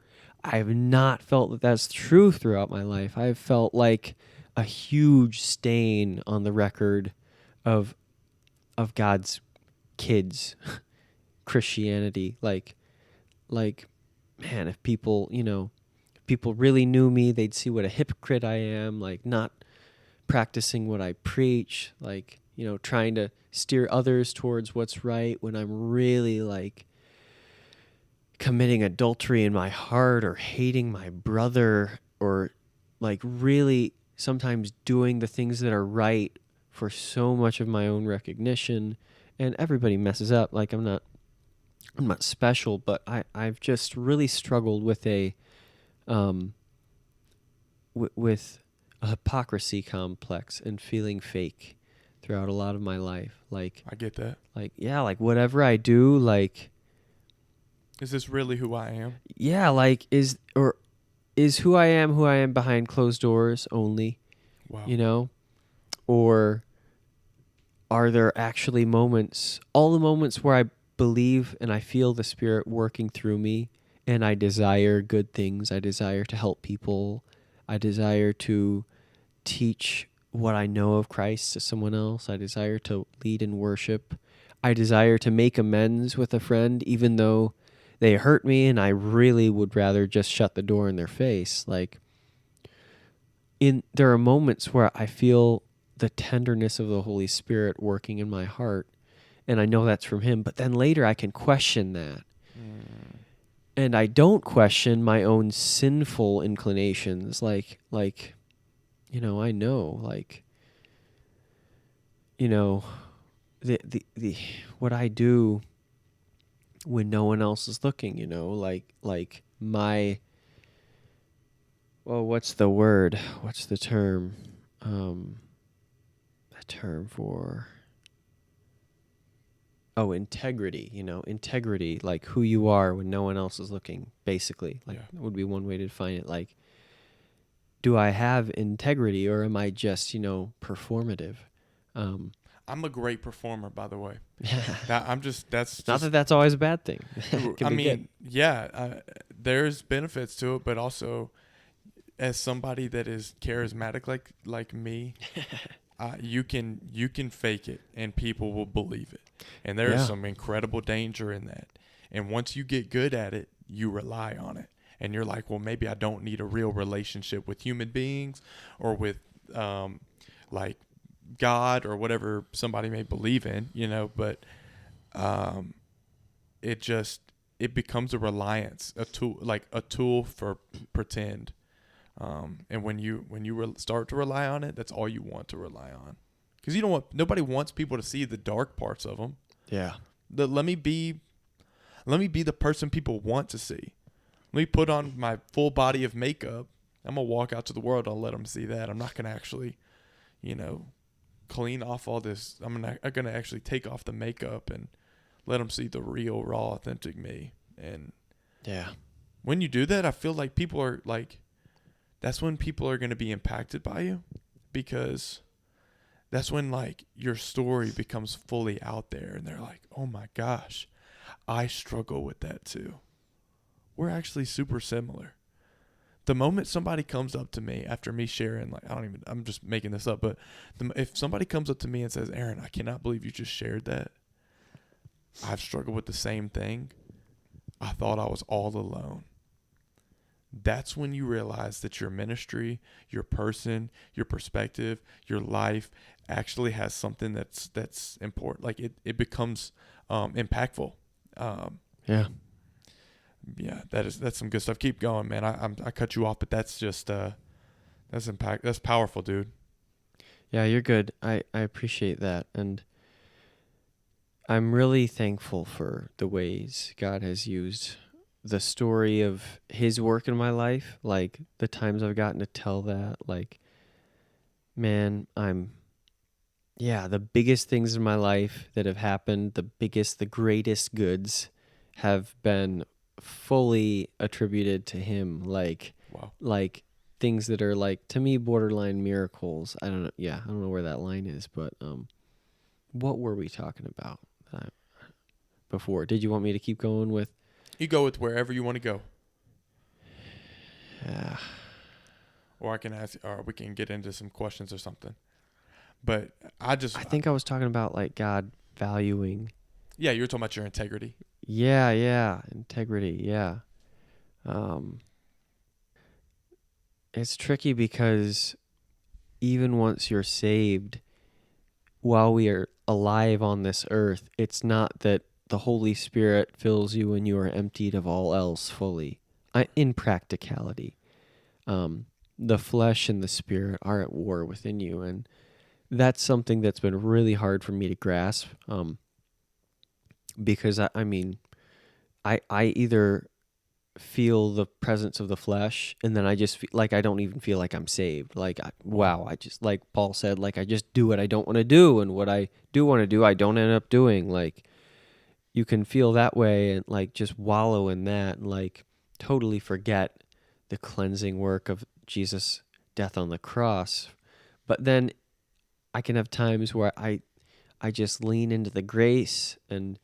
Speaker 2: I've not felt that that's true throughout my life. I've felt like a huge stain on the record of God's kids, Christianity. Like man, if people, you know, if people really knew me, they'd see what a hypocrite I am, like not practicing what I preach, like, you know, trying to steer others towards what's right when I'm really like committing adultery in my heart or hating my brother or like really sometimes doing the things that are right for so much of my own recognition. And everybody messes up. Like I'm not special, but I've just really struggled with with a hypocrisy complex and feeling fake throughout a lot of my life.
Speaker 1: I get that.
Speaker 2: Like whatever I do, like,
Speaker 1: Is this really who I am?
Speaker 2: yeah, like is who I am behind closed doors only,
Speaker 1: Wow.
Speaker 2: you know? Or are there actually moments, all the moments where I believe and I feel the Spirit working through me and I desire good things. I desire to help people. I desire to teach what I know of Christ to someone else. I desire to lead in worship. I desire to make amends with a friend, even though they hurt me and I really would rather just shut the door in their face. Like, there are moments where I feel the tenderness of the Holy Spirit working in my heart, and I know that's from Him. But then later I can question that. And I don't question my own sinful inclinations, I know, the what I do when no one else is looking, like my, well, what's the word? What's the term? A term for, integrity, integrity, like who you are when no one else is looking, basically. Like,
Speaker 1: Yeah.
Speaker 2: would be one way to define it. Like, do I have integrity or am I just, performative?
Speaker 1: I'm a great performer, by the way. That's
Speaker 2: Not
Speaker 1: just,
Speaker 2: that that's always a bad thing. It can
Speaker 1: I
Speaker 2: be good.
Speaker 1: mean, yeah, there's benefits to it, but also as somebody that is charismatic like me, you can fake it and people will believe it. And there is
Speaker 2: Yeah.
Speaker 1: some incredible danger in that. And once you get good at it, you rely on it. And you're like, well, maybe I don't need a real relationship with human beings or with like God or whatever somebody may believe in, but um, it becomes a reliance, a tool for pretend. And when you start to rely on it, that's all you want to rely on, because nobody wants people to see the dark parts of them.
Speaker 2: Yeah.
Speaker 1: Let me be the person people want to see. Let me put on my full body of makeup. I'm gonna walk out to the world. I'll let them see that. I'm not gonna actually, clean off all this. I'm gonna actually take off the makeup and let them see the real, raw, authentic me. And
Speaker 2: Yeah.
Speaker 1: when you do that, I feel like people are like, that's when people are going to be impacted by you, because that's when like your story becomes fully out there and they're like, oh my gosh, I struggle with that too. We're actually super similar. The moment somebody comes up to me after me sharing, like, I'm just making this up, but if somebody comes up to me and says, Aaron, I cannot believe you just shared that. I've struggled with the same thing. I thought I was all alone. That's when you realize that your ministry, your person, your perspective, your life actually has something that's important. Like it becomes impactful.
Speaker 2: Yeah.
Speaker 1: Yeah, that's some good stuff. Keep going, man. I cut you off, but that's just that's powerful, dude.
Speaker 2: Yeah, you're good. I appreciate that. And I'm really thankful for the ways God has used the story of His work in my life. Like the times I've gotten to tell that, like, man, the biggest things in my life that have happened, the greatest goods have been fully attributed to Him.
Speaker 1: Wow.
Speaker 2: Like things that are, like, to me, borderline miracles. I don't know. Yeah, I don't know where that line is, but what were we talking about before? Did you want me to keep going with?
Speaker 1: You go with wherever you want to go,
Speaker 2: Yeah.
Speaker 1: or I can ask, or we can get into some questions or something. But I
Speaker 2: think I was talking about, like, God valuing.
Speaker 1: Yeah, you were talking about your integrity.
Speaker 2: Yeah, integrity. Yeah. It's tricky because even once you're saved, while we are alive on this earth, it's not that the Holy Spirit fills you and you are emptied of all else fully. In practicality, the flesh and the spirit are at war within you, and that's something that's been really hard for me to grasp. Because I either feel the presence of the flesh, and then I just feel like I don't even feel like I'm saved. Like, wow, I just, like Paul said, like I just do what I don't want to do, and what I do want to do, I don't end up doing. Like, you can feel that way and like just wallow in that and like totally forget the cleansing work of Jesus' death on the cross. But then I can have times where I just lean into the grace and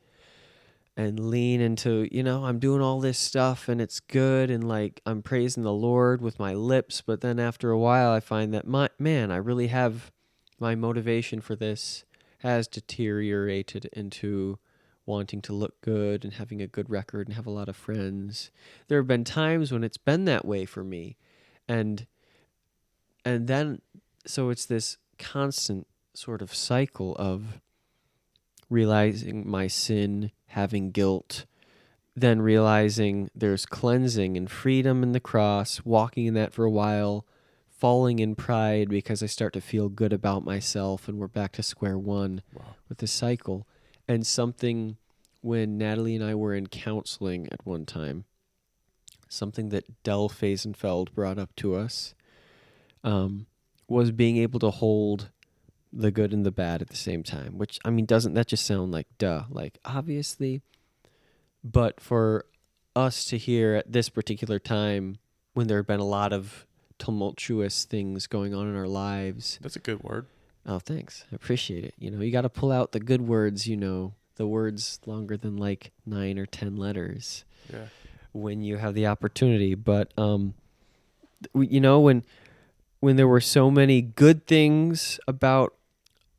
Speaker 2: lean into, I'm doing all this stuff and it's good and like I'm praising the Lord with my lips, but then after a while I find that I really have my motivation for this has deteriorated into wanting to look good and having a good record and have a lot of friends. There have been times when it's been that way for me. And then so it's this constant sort of cycle of realizing my sin, having guilt, then realizing there's cleansing and freedom in the cross, walking in that for a while, falling in pride because I start to feel good about myself, and we're back to square one. Wow. With the cycle. And something, when Natalie and I were in counseling at one time, something that Del Faisenfeld brought up to us was being able to hold the good and the bad at the same time, which, I mean, doesn't that just sound like duh? Like, obviously. But for us to hear at this particular time, when there had been a lot of tumultuous things going on in our lives.
Speaker 1: That's a good word.
Speaker 2: Oh, thanks. I appreciate it. You got to pull out the good words, the words longer than like 9 or 10 letters.
Speaker 1: Yeah.
Speaker 2: When you have the opportunity. But, when there were so many good things about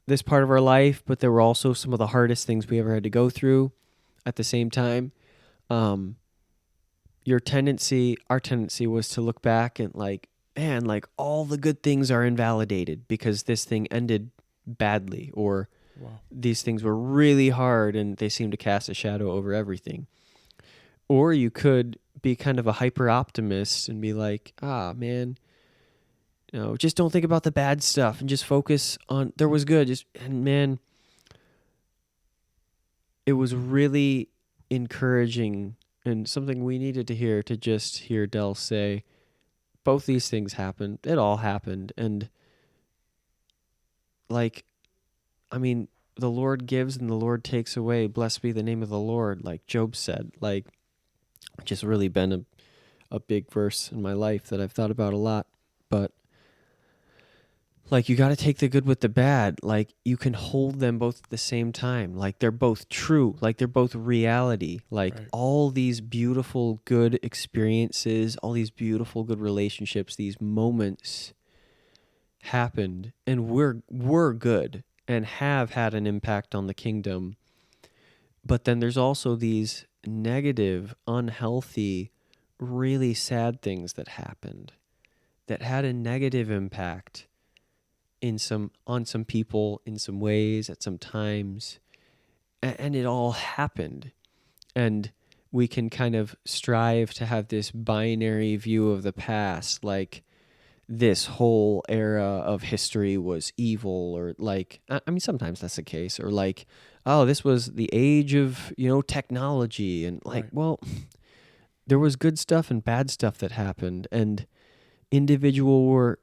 Speaker 2: this part of our life, but there were also some of the hardest things we ever had to go through at the same time, our tendency was to look back and like, man, like all the good things are invalidated because this thing ended badly, or wow, these things were really hard and they seem to cast a shadow over everything. Or you could be kind of a hyper optimist and be like, man, just don't think about the bad stuff and just focus on there was good. And man, it was really encouraging and something we needed to hear, to just hear Del say, both these things happened. It all happened. And like, I mean, the Lord gives and the Lord takes away. Blessed be the name of the Lord, like Job said. Like, just really been a big verse in my life that I've thought about a lot. But like, you got to take the good with the bad. Like, you can hold them both at the same time. Like, they're both true. Like, they're both reality. Like, right. All these beautiful, good experiences, all these beautiful, good relationships, these moments happened, and we're good and have had an impact on the kingdom. But then there's also these negative, unhealthy, really sad things that happened that had a negative impact on some people in some ways at some times, and it all happened. And we can kind of strive to have this binary view of the past, like this whole era of history was evil, or like, I mean, sometimes that's the case, or like, oh, this was the age of, technology, and like, right. Well, there was good stuff and bad stuff that happened, and individual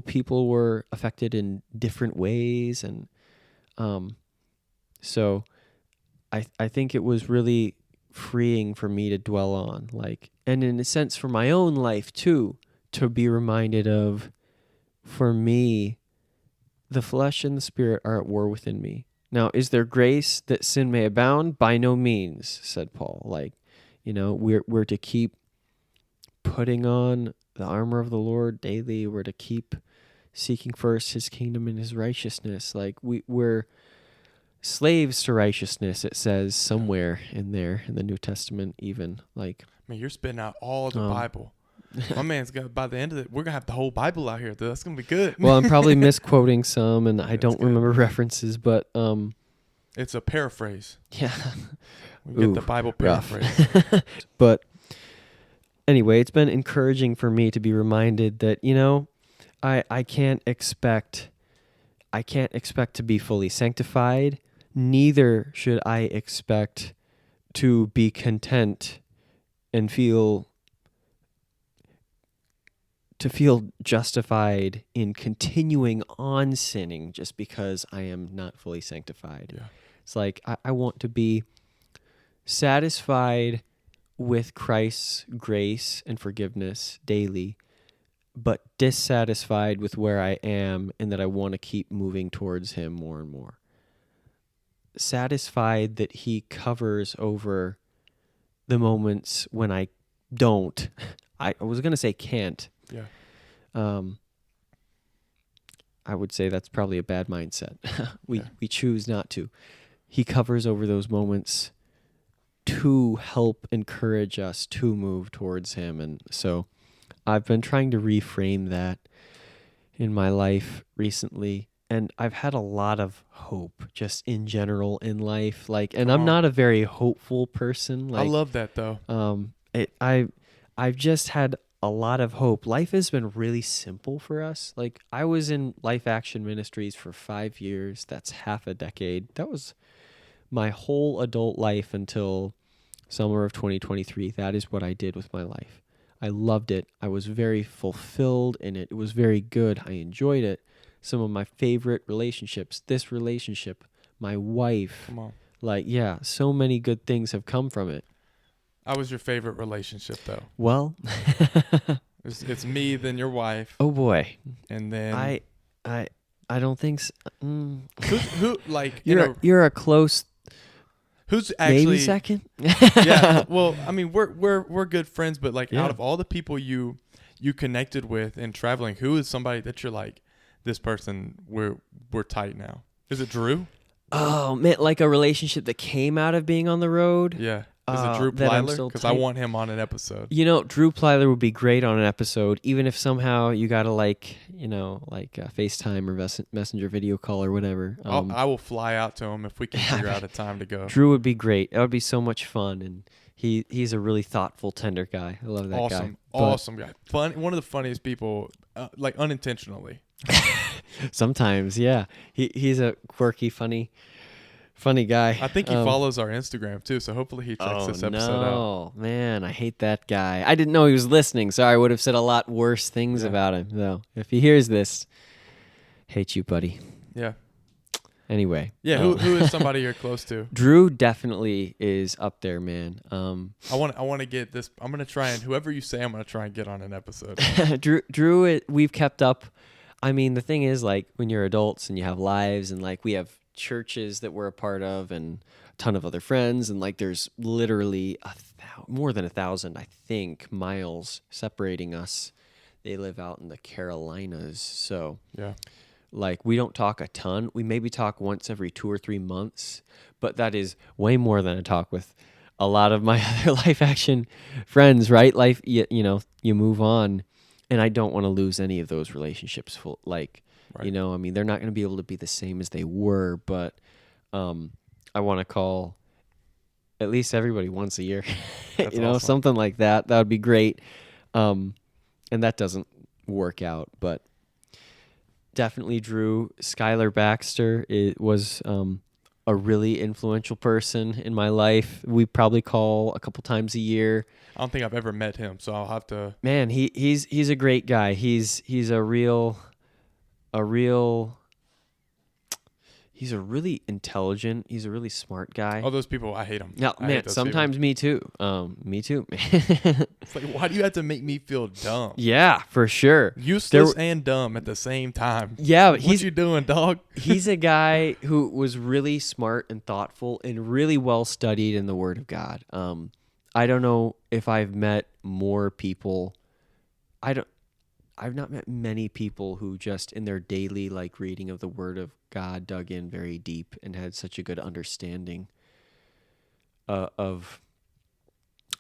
Speaker 2: people were affected in different ways. And so I think it was really freeing for me to dwell on, like, and in a sense for my own life too, to be reminded of, for me, the flesh and the spirit are at war within me. Now, is there grace that sin may abound? By no means, said Paul. Like, we're to keep putting on the armor of the Lord daily. We're to keep seeking first his kingdom and his righteousness. Like, we're slaves to righteousness, it says somewhere in there in the New Testament even. Like,
Speaker 1: man, you're spitting out all the Bible. My man's got, by the end of it, we're going to have the whole Bible out here. Dude. That's going to be good.
Speaker 2: Well, I'm probably misquoting some, and I don't remember references, but...
Speaker 1: it's a paraphrase.
Speaker 2: Yeah.
Speaker 1: We get the Bible paraphrase.
Speaker 2: But anyway, it's been encouraging for me to be reminded that, I can't expect to be fully sanctified. Neither should I expect to be content and feel to feel justified in continuing on sinning just because I am not fully sanctified.
Speaker 1: Yeah.
Speaker 2: It's like I want to be satisfied with Christ's grace and forgiveness daily, but dissatisfied with where I am and that I want to keep moving towards him more and more. Satisfied that he covers over the moments when I don't. I was going to say can't.
Speaker 1: Yeah.
Speaker 2: I would say that's probably a bad mindset. We
Speaker 1: Yeah.
Speaker 2: we choose not to. He covers over those moments to help encourage us to move towards him. And so I've been trying to reframe that in my life recently. And I've had a lot of hope just in general in life. Like, and I'm not a very hopeful person. Like,
Speaker 1: I love that though.
Speaker 2: I've just had a lot of hope. Life has been really simple for us. Like, I was in Life Action Ministries for 5 years. That's half a decade. That was my whole adult life until summer of 2023. That is what I did with my life. I loved it. I was very fulfilled in it. It was very good. I enjoyed it. Some of my favorite relationships, this relationship, my wife.
Speaker 1: Come on.
Speaker 2: Like, yeah, so many good things have come from it.
Speaker 1: I was your favorite relationship though.
Speaker 2: Well,
Speaker 1: It's me, then your wife,
Speaker 2: oh boy.
Speaker 1: and then
Speaker 2: I don't think so.
Speaker 1: who like you know
Speaker 2: You're a close
Speaker 1: who's actually
Speaker 2: maybe second.
Speaker 1: yeah. Well, I mean we're good friends, but like
Speaker 2: Yeah.
Speaker 1: out of all the people you connected with in traveling, who is somebody that you're like, this person we're tight now? Is it Drew?
Speaker 2: Oh man, like a relationship that came out of being on the road.
Speaker 1: Yeah. Is it Drew
Speaker 2: that I'm
Speaker 1: Plyler?
Speaker 2: still
Speaker 1: Because I
Speaker 2: tight.
Speaker 1: want him on an episode.
Speaker 2: You know, Drew Plyler would be great on an episode, even if somehow you gotta FaceTime or Messenger video call or whatever.
Speaker 1: I will fly out to him if we can figure out a time to go.
Speaker 2: Drew would be great. That would be so much fun, and he's a really thoughtful, tender guy. I love that guy.
Speaker 1: Awesome guy. Fun. One of the funniest people, like unintentionally.
Speaker 2: Sometimes, yeah. He's a quirky, funny guy.
Speaker 1: I think he follows our Instagram too, so hopefully he checks this episode out.
Speaker 2: Oh man, I hate that guy. I didn't know he was listening, so I would have said a lot worse things about him, though. If he hears this, hate you, buddy.
Speaker 1: Yeah.
Speaker 2: Anyway.
Speaker 1: Yeah. Who is somebody you're close to?
Speaker 2: Drew definitely is up there, man.
Speaker 1: I want to get this. I'm gonna try and whoever you say, I'm gonna try and get on an episode.
Speaker 2: Drew, we've kept up. I mean, the thing is, like, when you're adults and you have lives, and like we have churches that we're a part of, and a ton of other friends, and like there's literally more than 1,000, I think, miles separating us. They live out in the Carolinas, so
Speaker 1: Yeah.
Speaker 2: like we don't talk a ton. We maybe talk once every 2 or 3 months, but that is way more than I talk with a lot of my other Life Action friends. Right? Life, you move on. And I don't want to lose any of those relationships. Right. I mean, they're not going to be able to be the same as they were, but I want to call at least everybody once a year.
Speaker 1: That's awesome.
Speaker 2: Something like that. That would be great. And that doesn't work out, but definitely Drew. Skylar Baxter was a really influential person in my life. We probably call a couple times a year.
Speaker 1: I don't think I've ever met him, so I'll have to.
Speaker 2: Man, he's a great guy. He's a really intelligent. He's a really smart guy.
Speaker 1: All those people, I hate them.
Speaker 2: No, man, sometimes
Speaker 1: people.
Speaker 2: me too. Me too.
Speaker 1: It's like, why do you have to make me feel dumb?
Speaker 2: Yeah, for sure.
Speaker 1: Useless and dumb at the same time.
Speaker 2: Yeah, but
Speaker 1: what you doing, dog?
Speaker 2: He's a guy who was really smart and thoughtful and really well studied in the Word of God. I don't know if I've met more people. I've not met many people who just in their daily reading of the Word of God dug in very deep and had such a good understanding of,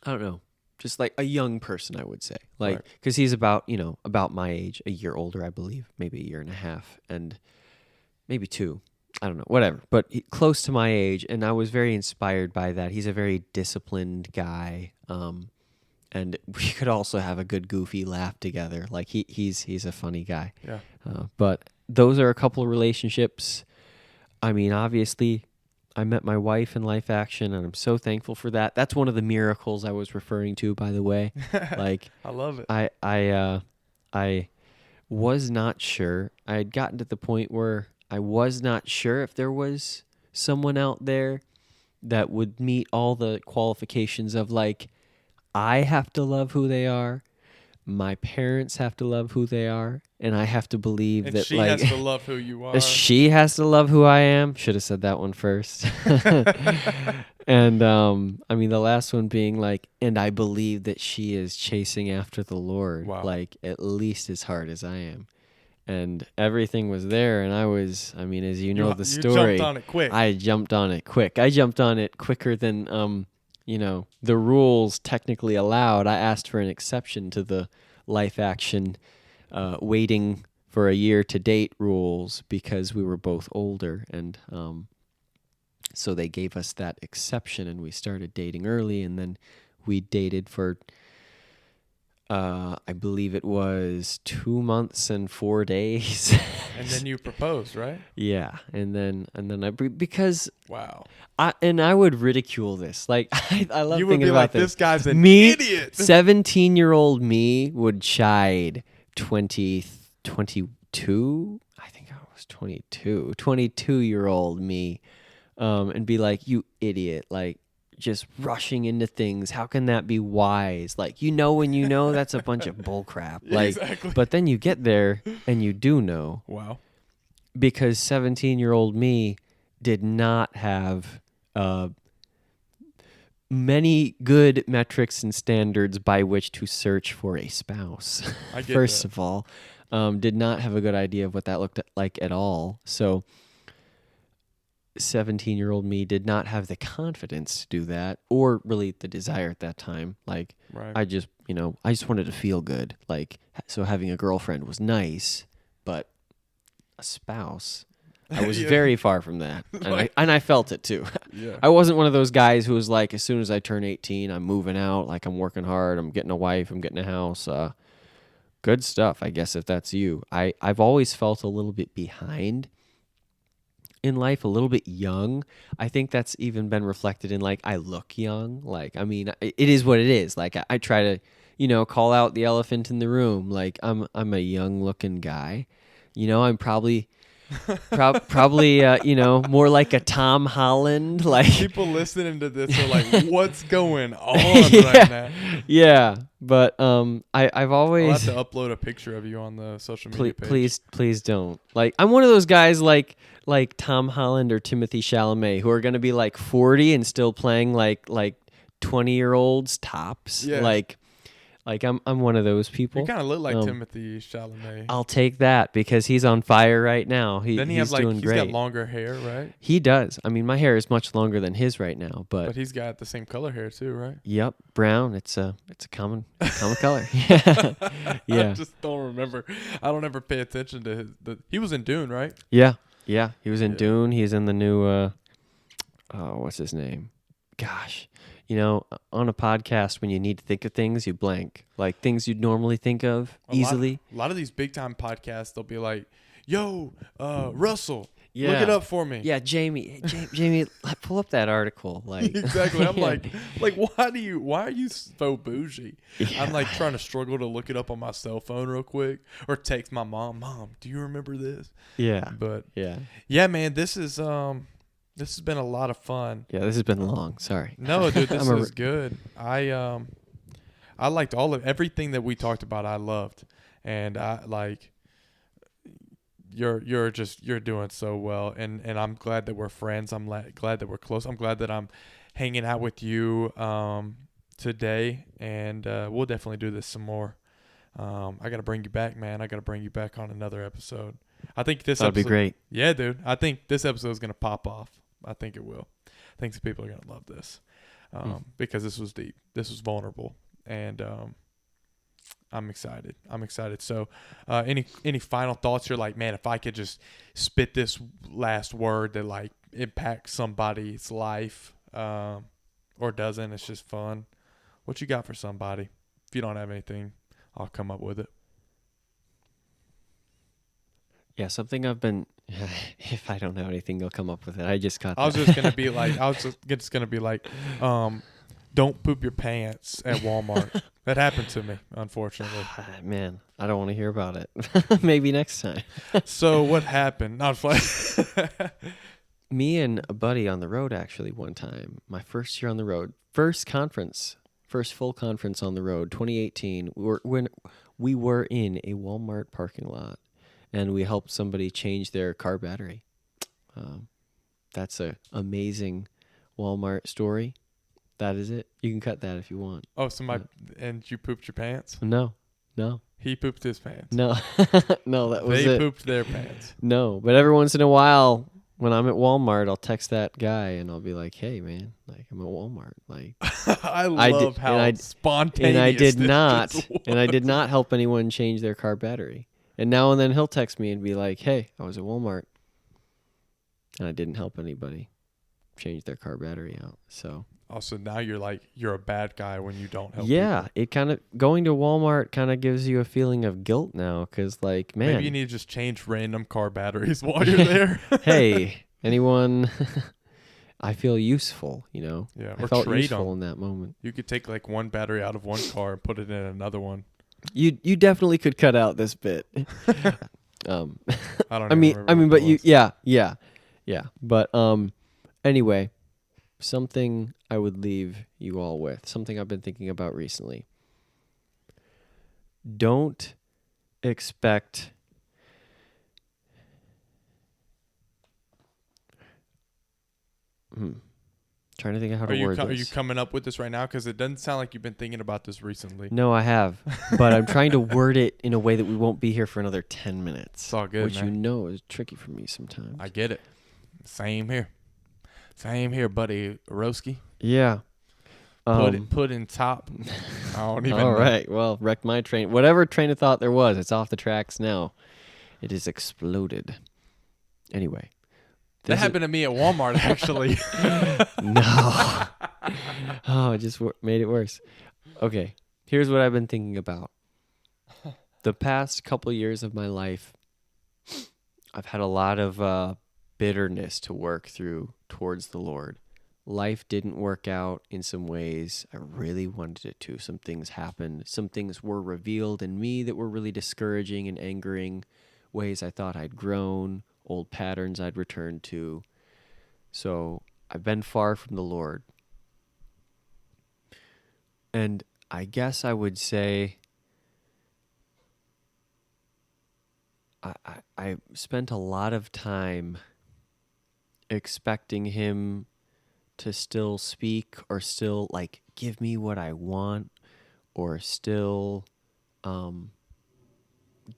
Speaker 2: I don't know, just like a young person, I would say. Because he's about my age, a year older, I believe, maybe a year and a half, and maybe 2. I don't know, whatever, but close to my age, and I was very inspired by that. He's a very disciplined guy, and we could also have a good goofy laugh together. Like he's a funny guy.
Speaker 1: Yeah.
Speaker 2: But those are a couple of relationships. I mean, obviously, I met my wife in Life Action, and I'm so thankful for that. That's one of the miracles I was referring to, by the way.
Speaker 1: I love it.
Speaker 2: I was not sure. I had gotten to the point where I was not sure if there was someone out there that would meet all the qualifications of like, I have to love who they are, my parents have to love who they are, and I have to believe
Speaker 1: And
Speaker 2: that
Speaker 1: she
Speaker 2: like
Speaker 1: has to love who you are.
Speaker 2: she has to love who I am. Should have said that one first. And I mean the last one being like, and I believe that she is chasing after the Lord,
Speaker 1: Wow.
Speaker 2: like at least as hard as I am. And everything was there, and I mean, as you know the story,
Speaker 1: you jumped on it quick.
Speaker 2: I jumped on it quick. I jumped on it quicker than the rules technically allowed. I asked for an exception to the life action waiting for a year to date rules because we were both older, and so they gave us that exception, and we started dating early, and then we dated for I believe it was 2 months and 4 days.
Speaker 1: And then you proposed, right?
Speaker 2: Yeah, and then because
Speaker 1: Wow.
Speaker 2: I would ridicule this. Like I love
Speaker 1: You would
Speaker 2: thinking
Speaker 1: be
Speaker 2: about
Speaker 1: like, this guy's an
Speaker 2: me,
Speaker 1: idiot.
Speaker 2: 17-year-old me would chide 22. I think I was 22. 22-year-old me, and be like, you idiot! Like just rushing into things. How can that be wise? Like when you know, that's a bunch of bull crap. Like,
Speaker 1: Exactly.
Speaker 2: but then you get there and you do know.
Speaker 1: Wow.
Speaker 2: Because 17-year-old me did not have many good metrics and standards by which to search for a spouse.
Speaker 1: I get
Speaker 2: First
Speaker 1: that.
Speaker 2: of all, did not have a good idea of what that looked like at all. So 17-year-old me did not have the confidence to do that, or really the desire at that time. Like,
Speaker 1: Right.
Speaker 2: I just wanted to feel good. Like, so having a girlfriend was nice, but a spouse, I was
Speaker 1: Yeah.
Speaker 2: very far from that, and I felt it too.
Speaker 1: Yeah.
Speaker 2: I wasn't one of those guys who was like, as soon as I turn 18, I'm moving out. Like, I'm working hard. I'm getting a wife. I'm getting a house. Good stuff, I guess, if that's you. I've always felt a little bit behind in life, a little bit young. I think that's even been reflected in like, I look young. Like, I mean, it is what it is. Like, I try to, call out the elephant in the room. Like, I'm a young looking guy. I'm probably more like a Tom Holland. Like,
Speaker 1: People listening to this are like, what's going on
Speaker 2: yeah,
Speaker 1: right now?
Speaker 2: yeah. But I've
Speaker 1: I'll
Speaker 2: always
Speaker 1: have to upload a picture of you on the social media page.
Speaker 2: please don't. Like, I'm one of those guys like Tom Holland or Timothy Chalamet who are going to be like 40 and still playing like 20-year-olds tops.
Speaker 1: Yeah.
Speaker 2: Like I'm one of those people.
Speaker 1: You kind of look like Timothy Chalamet.
Speaker 2: I'll take that because he's on fire right now.
Speaker 1: Then
Speaker 2: He's doing
Speaker 1: he's
Speaker 2: great.
Speaker 1: got longer hair, right?
Speaker 2: He does. I mean, my hair is much longer than his right now,
Speaker 1: But he's got the same color hair too, right?
Speaker 2: Yep, brown. It's a common color. Yeah, yeah,
Speaker 1: I just don't remember. I don't ever pay attention to he was in Dune, right?
Speaker 2: yeah. He was in
Speaker 1: Yeah.
Speaker 2: Dune. He's in the new. What's his name? Gosh, on a podcast when you need to think of things, you blank. Like things you'd normally think of easily.
Speaker 1: A lot of these big time podcasts, they'll be like, "Yo, Russell,
Speaker 2: Yeah.
Speaker 1: look it up for me."
Speaker 2: Yeah, Jamie, pull up that article. Like
Speaker 1: Exactly. I'm
Speaker 2: yeah.
Speaker 1: like, why are you so bougie?
Speaker 2: Yeah.
Speaker 1: I'm like trying to struggle to look it up on my cell phone real quick or text my mom. Mom, do you remember this?
Speaker 2: Yeah,
Speaker 1: But
Speaker 2: yeah,
Speaker 1: yeah, man, this has been a lot of fun.
Speaker 2: yeah. This has been long. Sorry.
Speaker 1: No, dude, this
Speaker 2: I'm a-
Speaker 1: is good. I liked everything that we talked about. I loved, and I like. You're doing so well, and I'm glad that we're friends. I'm glad that we're close. I'm glad that I'm hanging out with you today, and we'll definitely do this some more. I gotta bring you back, man. I gotta bring you back on another episode. I think
Speaker 2: That'd be great.
Speaker 1: Yeah, dude. I think this episode is gonna pop off. I think it will. I think some people are gonna love this because this was deep. This was vulnerable, and I'm excited. So, any final thoughts? You're like, man, if I could just spit this last word that like impacts somebody's life, or doesn't, it's just fun. What you got for somebody? If you don't have anything, I'll come up with it.
Speaker 2: Yeah, something I've been. If I don't have anything, you'll come up with it. I just got.
Speaker 1: I was just gonna be like, don't poop your pants at Walmart. That happened to me, unfortunately.
Speaker 2: Man, I don't want to hear about it. Maybe next time.
Speaker 1: So what happened? Not funny.
Speaker 2: Me and a buddy on the road actually one time. My first year on the road, first full conference on the road, 2018. We were in a Walmart parking lot, and we helped somebody change their car battery. That's a amazing Walmart story. That is it. You can cut that if you want.
Speaker 1: Oh, and you pooped your pants?
Speaker 2: No.
Speaker 1: He pooped his pants.
Speaker 2: No, no, that was
Speaker 1: They
Speaker 2: it.
Speaker 1: pooped their pants.
Speaker 2: No, but every once in a while, when I'm at Walmart, I'll text that guy and I'll be like, "Hey, man, like I'm at Walmart." Like
Speaker 1: I love how spontaneous.
Speaker 2: And I did
Speaker 1: this
Speaker 2: not,
Speaker 1: just
Speaker 2: and I did
Speaker 1: was.
Speaker 2: not help anyone change their car battery. And now and then he'll text me and be like, "Hey, I was at Walmart, and I didn't help anybody change their car battery out." So.
Speaker 1: Also, now you're a bad guy when you don't help.
Speaker 2: Yeah,
Speaker 1: people.
Speaker 2: it kind of going to Walmart kind of gives you a feeling of guilt now, because like, man,
Speaker 1: Maybe you need to just change random car batteries while you're there.
Speaker 2: Hey, anyone? I feel useful, you know.
Speaker 1: Yeah,
Speaker 2: I
Speaker 1: or
Speaker 2: felt
Speaker 1: trade
Speaker 2: useful
Speaker 1: them.
Speaker 2: in that moment.
Speaker 1: You could take like one battery out of one car and put it in another one.
Speaker 2: You definitely could cut out this bit.
Speaker 1: I don't.
Speaker 2: I mean, but yeah. But anyway, something I would leave you all with, something I've been thinking about recently. Don't expect trying to think of how to word this.
Speaker 1: Are you coming up with this right now? Because it doesn't sound like you've been thinking about this recently.
Speaker 2: No, I have, but I'm trying to word it in a way that we won't be here for another 10 minutes.
Speaker 1: It's all good,
Speaker 2: which
Speaker 1: man.
Speaker 2: you know is tricky for me sometimes.
Speaker 1: I get it. Same here, buddy. Roski.
Speaker 2: Yeah.
Speaker 1: Put in top. I don't even know.
Speaker 2: All right. Well, wrecked my train. Whatever train of thought there was, it's off the tracks now. It has exploded. Anyway.
Speaker 1: That happened to me at Walmart, actually.
Speaker 2: No. Oh, it just made it worse. Okay. Here's what I've been thinking about. The past couple years of my life, I've had a lot of bitterness to work through towards the Lord. Life didn't work out in some ways I really wanted it to. Some things happened. Some things were revealed in me that were really discouraging and angering. Ways I thought I'd grown. Old patterns I'd returned to. So I've been far from the Lord. And I guess I would say I spent a lot of time expecting him to still speak or still like give me what I want or still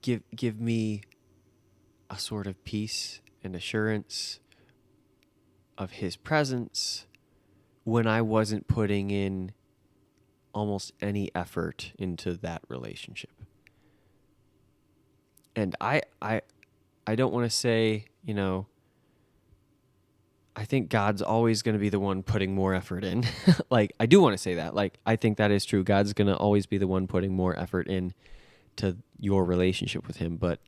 Speaker 2: give me a sort of peace and assurance of his presence when I wasn't putting in almost any effort into that relationship. And I don't want to say, you know, I think God's always going to be the one putting more effort in. Like, I do want to say that. Like, I think that is true. God's going to always be the one putting more effort in to your relationship with him. But,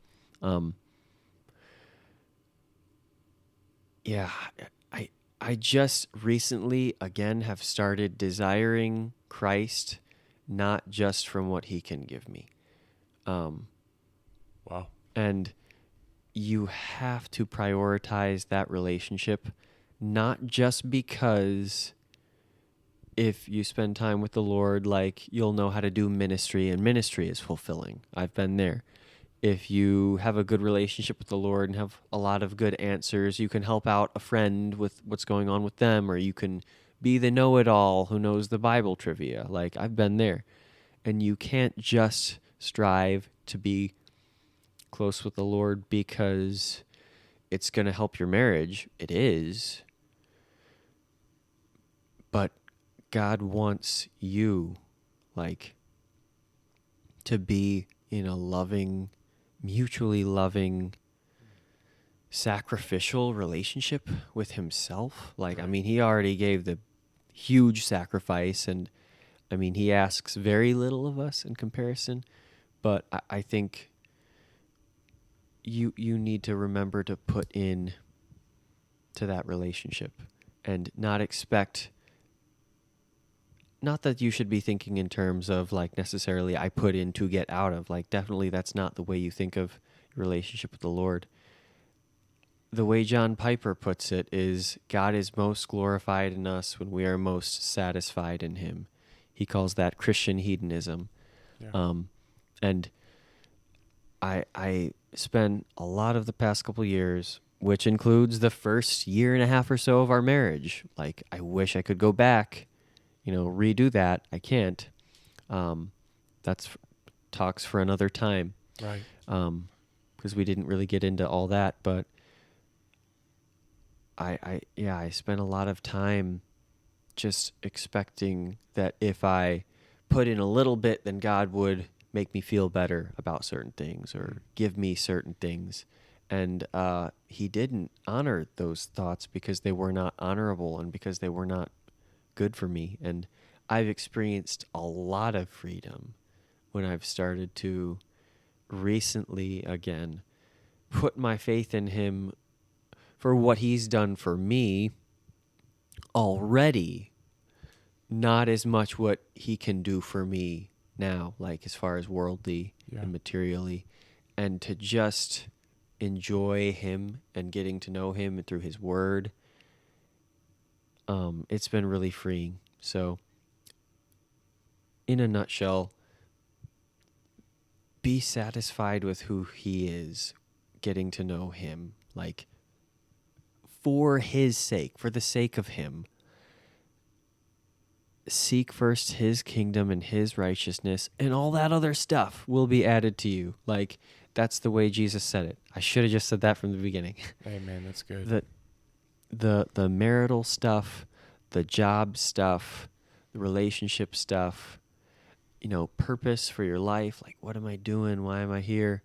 Speaker 2: yeah, I just recently, again, have started desiring Christ, not just from what he can give me.
Speaker 1: Wow.
Speaker 2: And you have to prioritize that relationship, not just because if you spend time with the Lord, like you'll know how to do ministry and ministry is fulfilling. I've been there. If you have a good relationship with the Lord and have a lot of good answers, you can help out a friend with what's going on with them, or you can be the know-it-all who knows the Bible trivia. Like, I've been there. And you can't just strive to be close with the Lord because it's going to help your marriage. It is. But God wants you, like, to be in a loving, mutually loving, sacrificial relationship with himself. Like, I mean, he already gave the huge sacrifice, and I mean, he asks very little of us in comparison, but I think you need to remember to put in to that relationship and not expect not that you should be thinking in terms of like necessarily I put in to get out of. Like definitely that's not the way you think of your relationship with the Lord. The way John Piper puts it is God is most glorified in us when we are most satisfied in him. He calls that Christian hedonism.
Speaker 1: Yeah.
Speaker 2: And I spent a lot of the past couple years, which includes the first year and a half or so of our marriage. Like, I wish I could go back, redo that. I can't. That's talks for another time.
Speaker 1: Right.
Speaker 2: Because we didn't really get into all that, but I spent a lot of time just expecting that if I put in a little bit, then God would make me feel better about certain things or give me certain things. And he didn't honor those thoughts because they were not honorable and because they were not good for me. And I've experienced a lot of freedom when I've started to recently, again, put my faith in him for what he's done for me already, not as much what he can do for me now, like as far as worldly and materially, and to just enjoy him and getting to know him through his word. It's been really freeing. So in a nutshell, be satisfied with who he is, getting to know him, like for his sake, for the sake of him. Seek first his kingdom and his righteousness, and all that other stuff will be added to you. Like, that's the way Jesus said it. I should have just said that from the beginning.
Speaker 1: Amen. That's good.
Speaker 2: The marital stuff, the job stuff, the relationship stuff, purpose for your life. Like, what am I doing? Why am I here?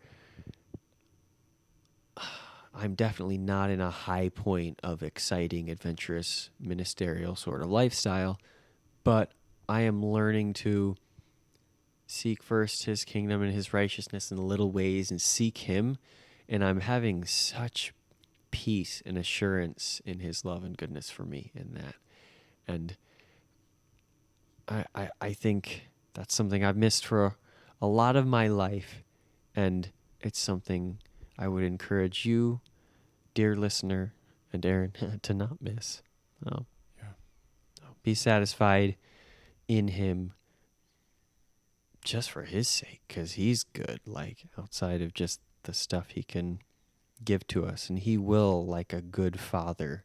Speaker 2: I'm definitely not in a high point of exciting, adventurous, ministerial sort of lifestyle, but I am learning to seek first his kingdom and his righteousness in little ways and seek him, and I'm having such peace and assurance in his love and goodness for me in that. And I think that's something I've missed for a lot of my life, and it's something I would encourage you, dear listener, and Aaron, to not miss. Be satisfied in him just for his sake, because he's good, like outside of just the stuff he can give to us. And he will, like a good father,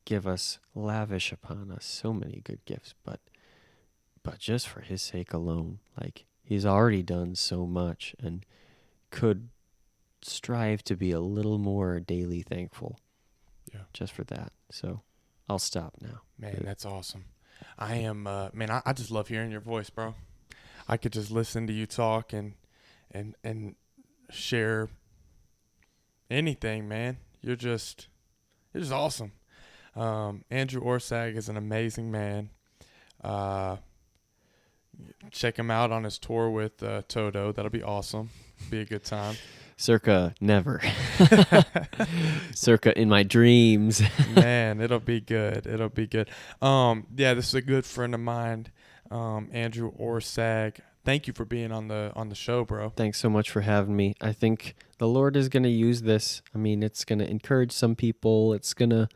Speaker 2: give us, lavish upon us so many good gifts, but just for his sake alone. Like, he's already done so much and could strive to be a little more daily thankful just for that. So I'll stop now.
Speaker 1: Man, that's awesome. I am, I just love hearing your voice, bro. I could just listen to you talk and share anything, man. You're just awesome. Andrew Orsag is an amazing man. Check him out on his tour with Toto. That'll be awesome. Be a good time.
Speaker 2: Circa never. Circa in my dreams.
Speaker 1: Man, it'll be good. It'll be good. This is a good friend of mine, Andrew Orsag. Thank you for being on the show, bro.
Speaker 2: Thanks so much for having me. I think the Lord is going to use this. I mean, it's going to encourage some people. It's going to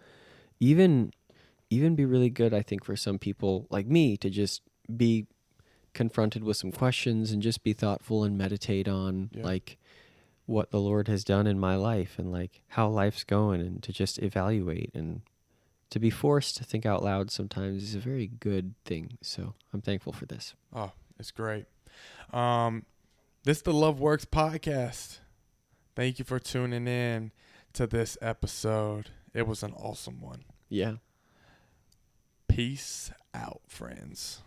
Speaker 2: even be really good, I think, for some people like me to just be confronted with some questions and just be thoughtful and meditate on like what the Lord has done in my life and like how life's going, and to just evaluate and to be forced to think out loud sometimes is a very good thing. So I'm thankful for this.
Speaker 1: Oh, it's great. This is the Love Works podcast. Thank you for tuning in to this episode. It was an awesome one.
Speaker 2: Yeah.
Speaker 1: Peace out, friends.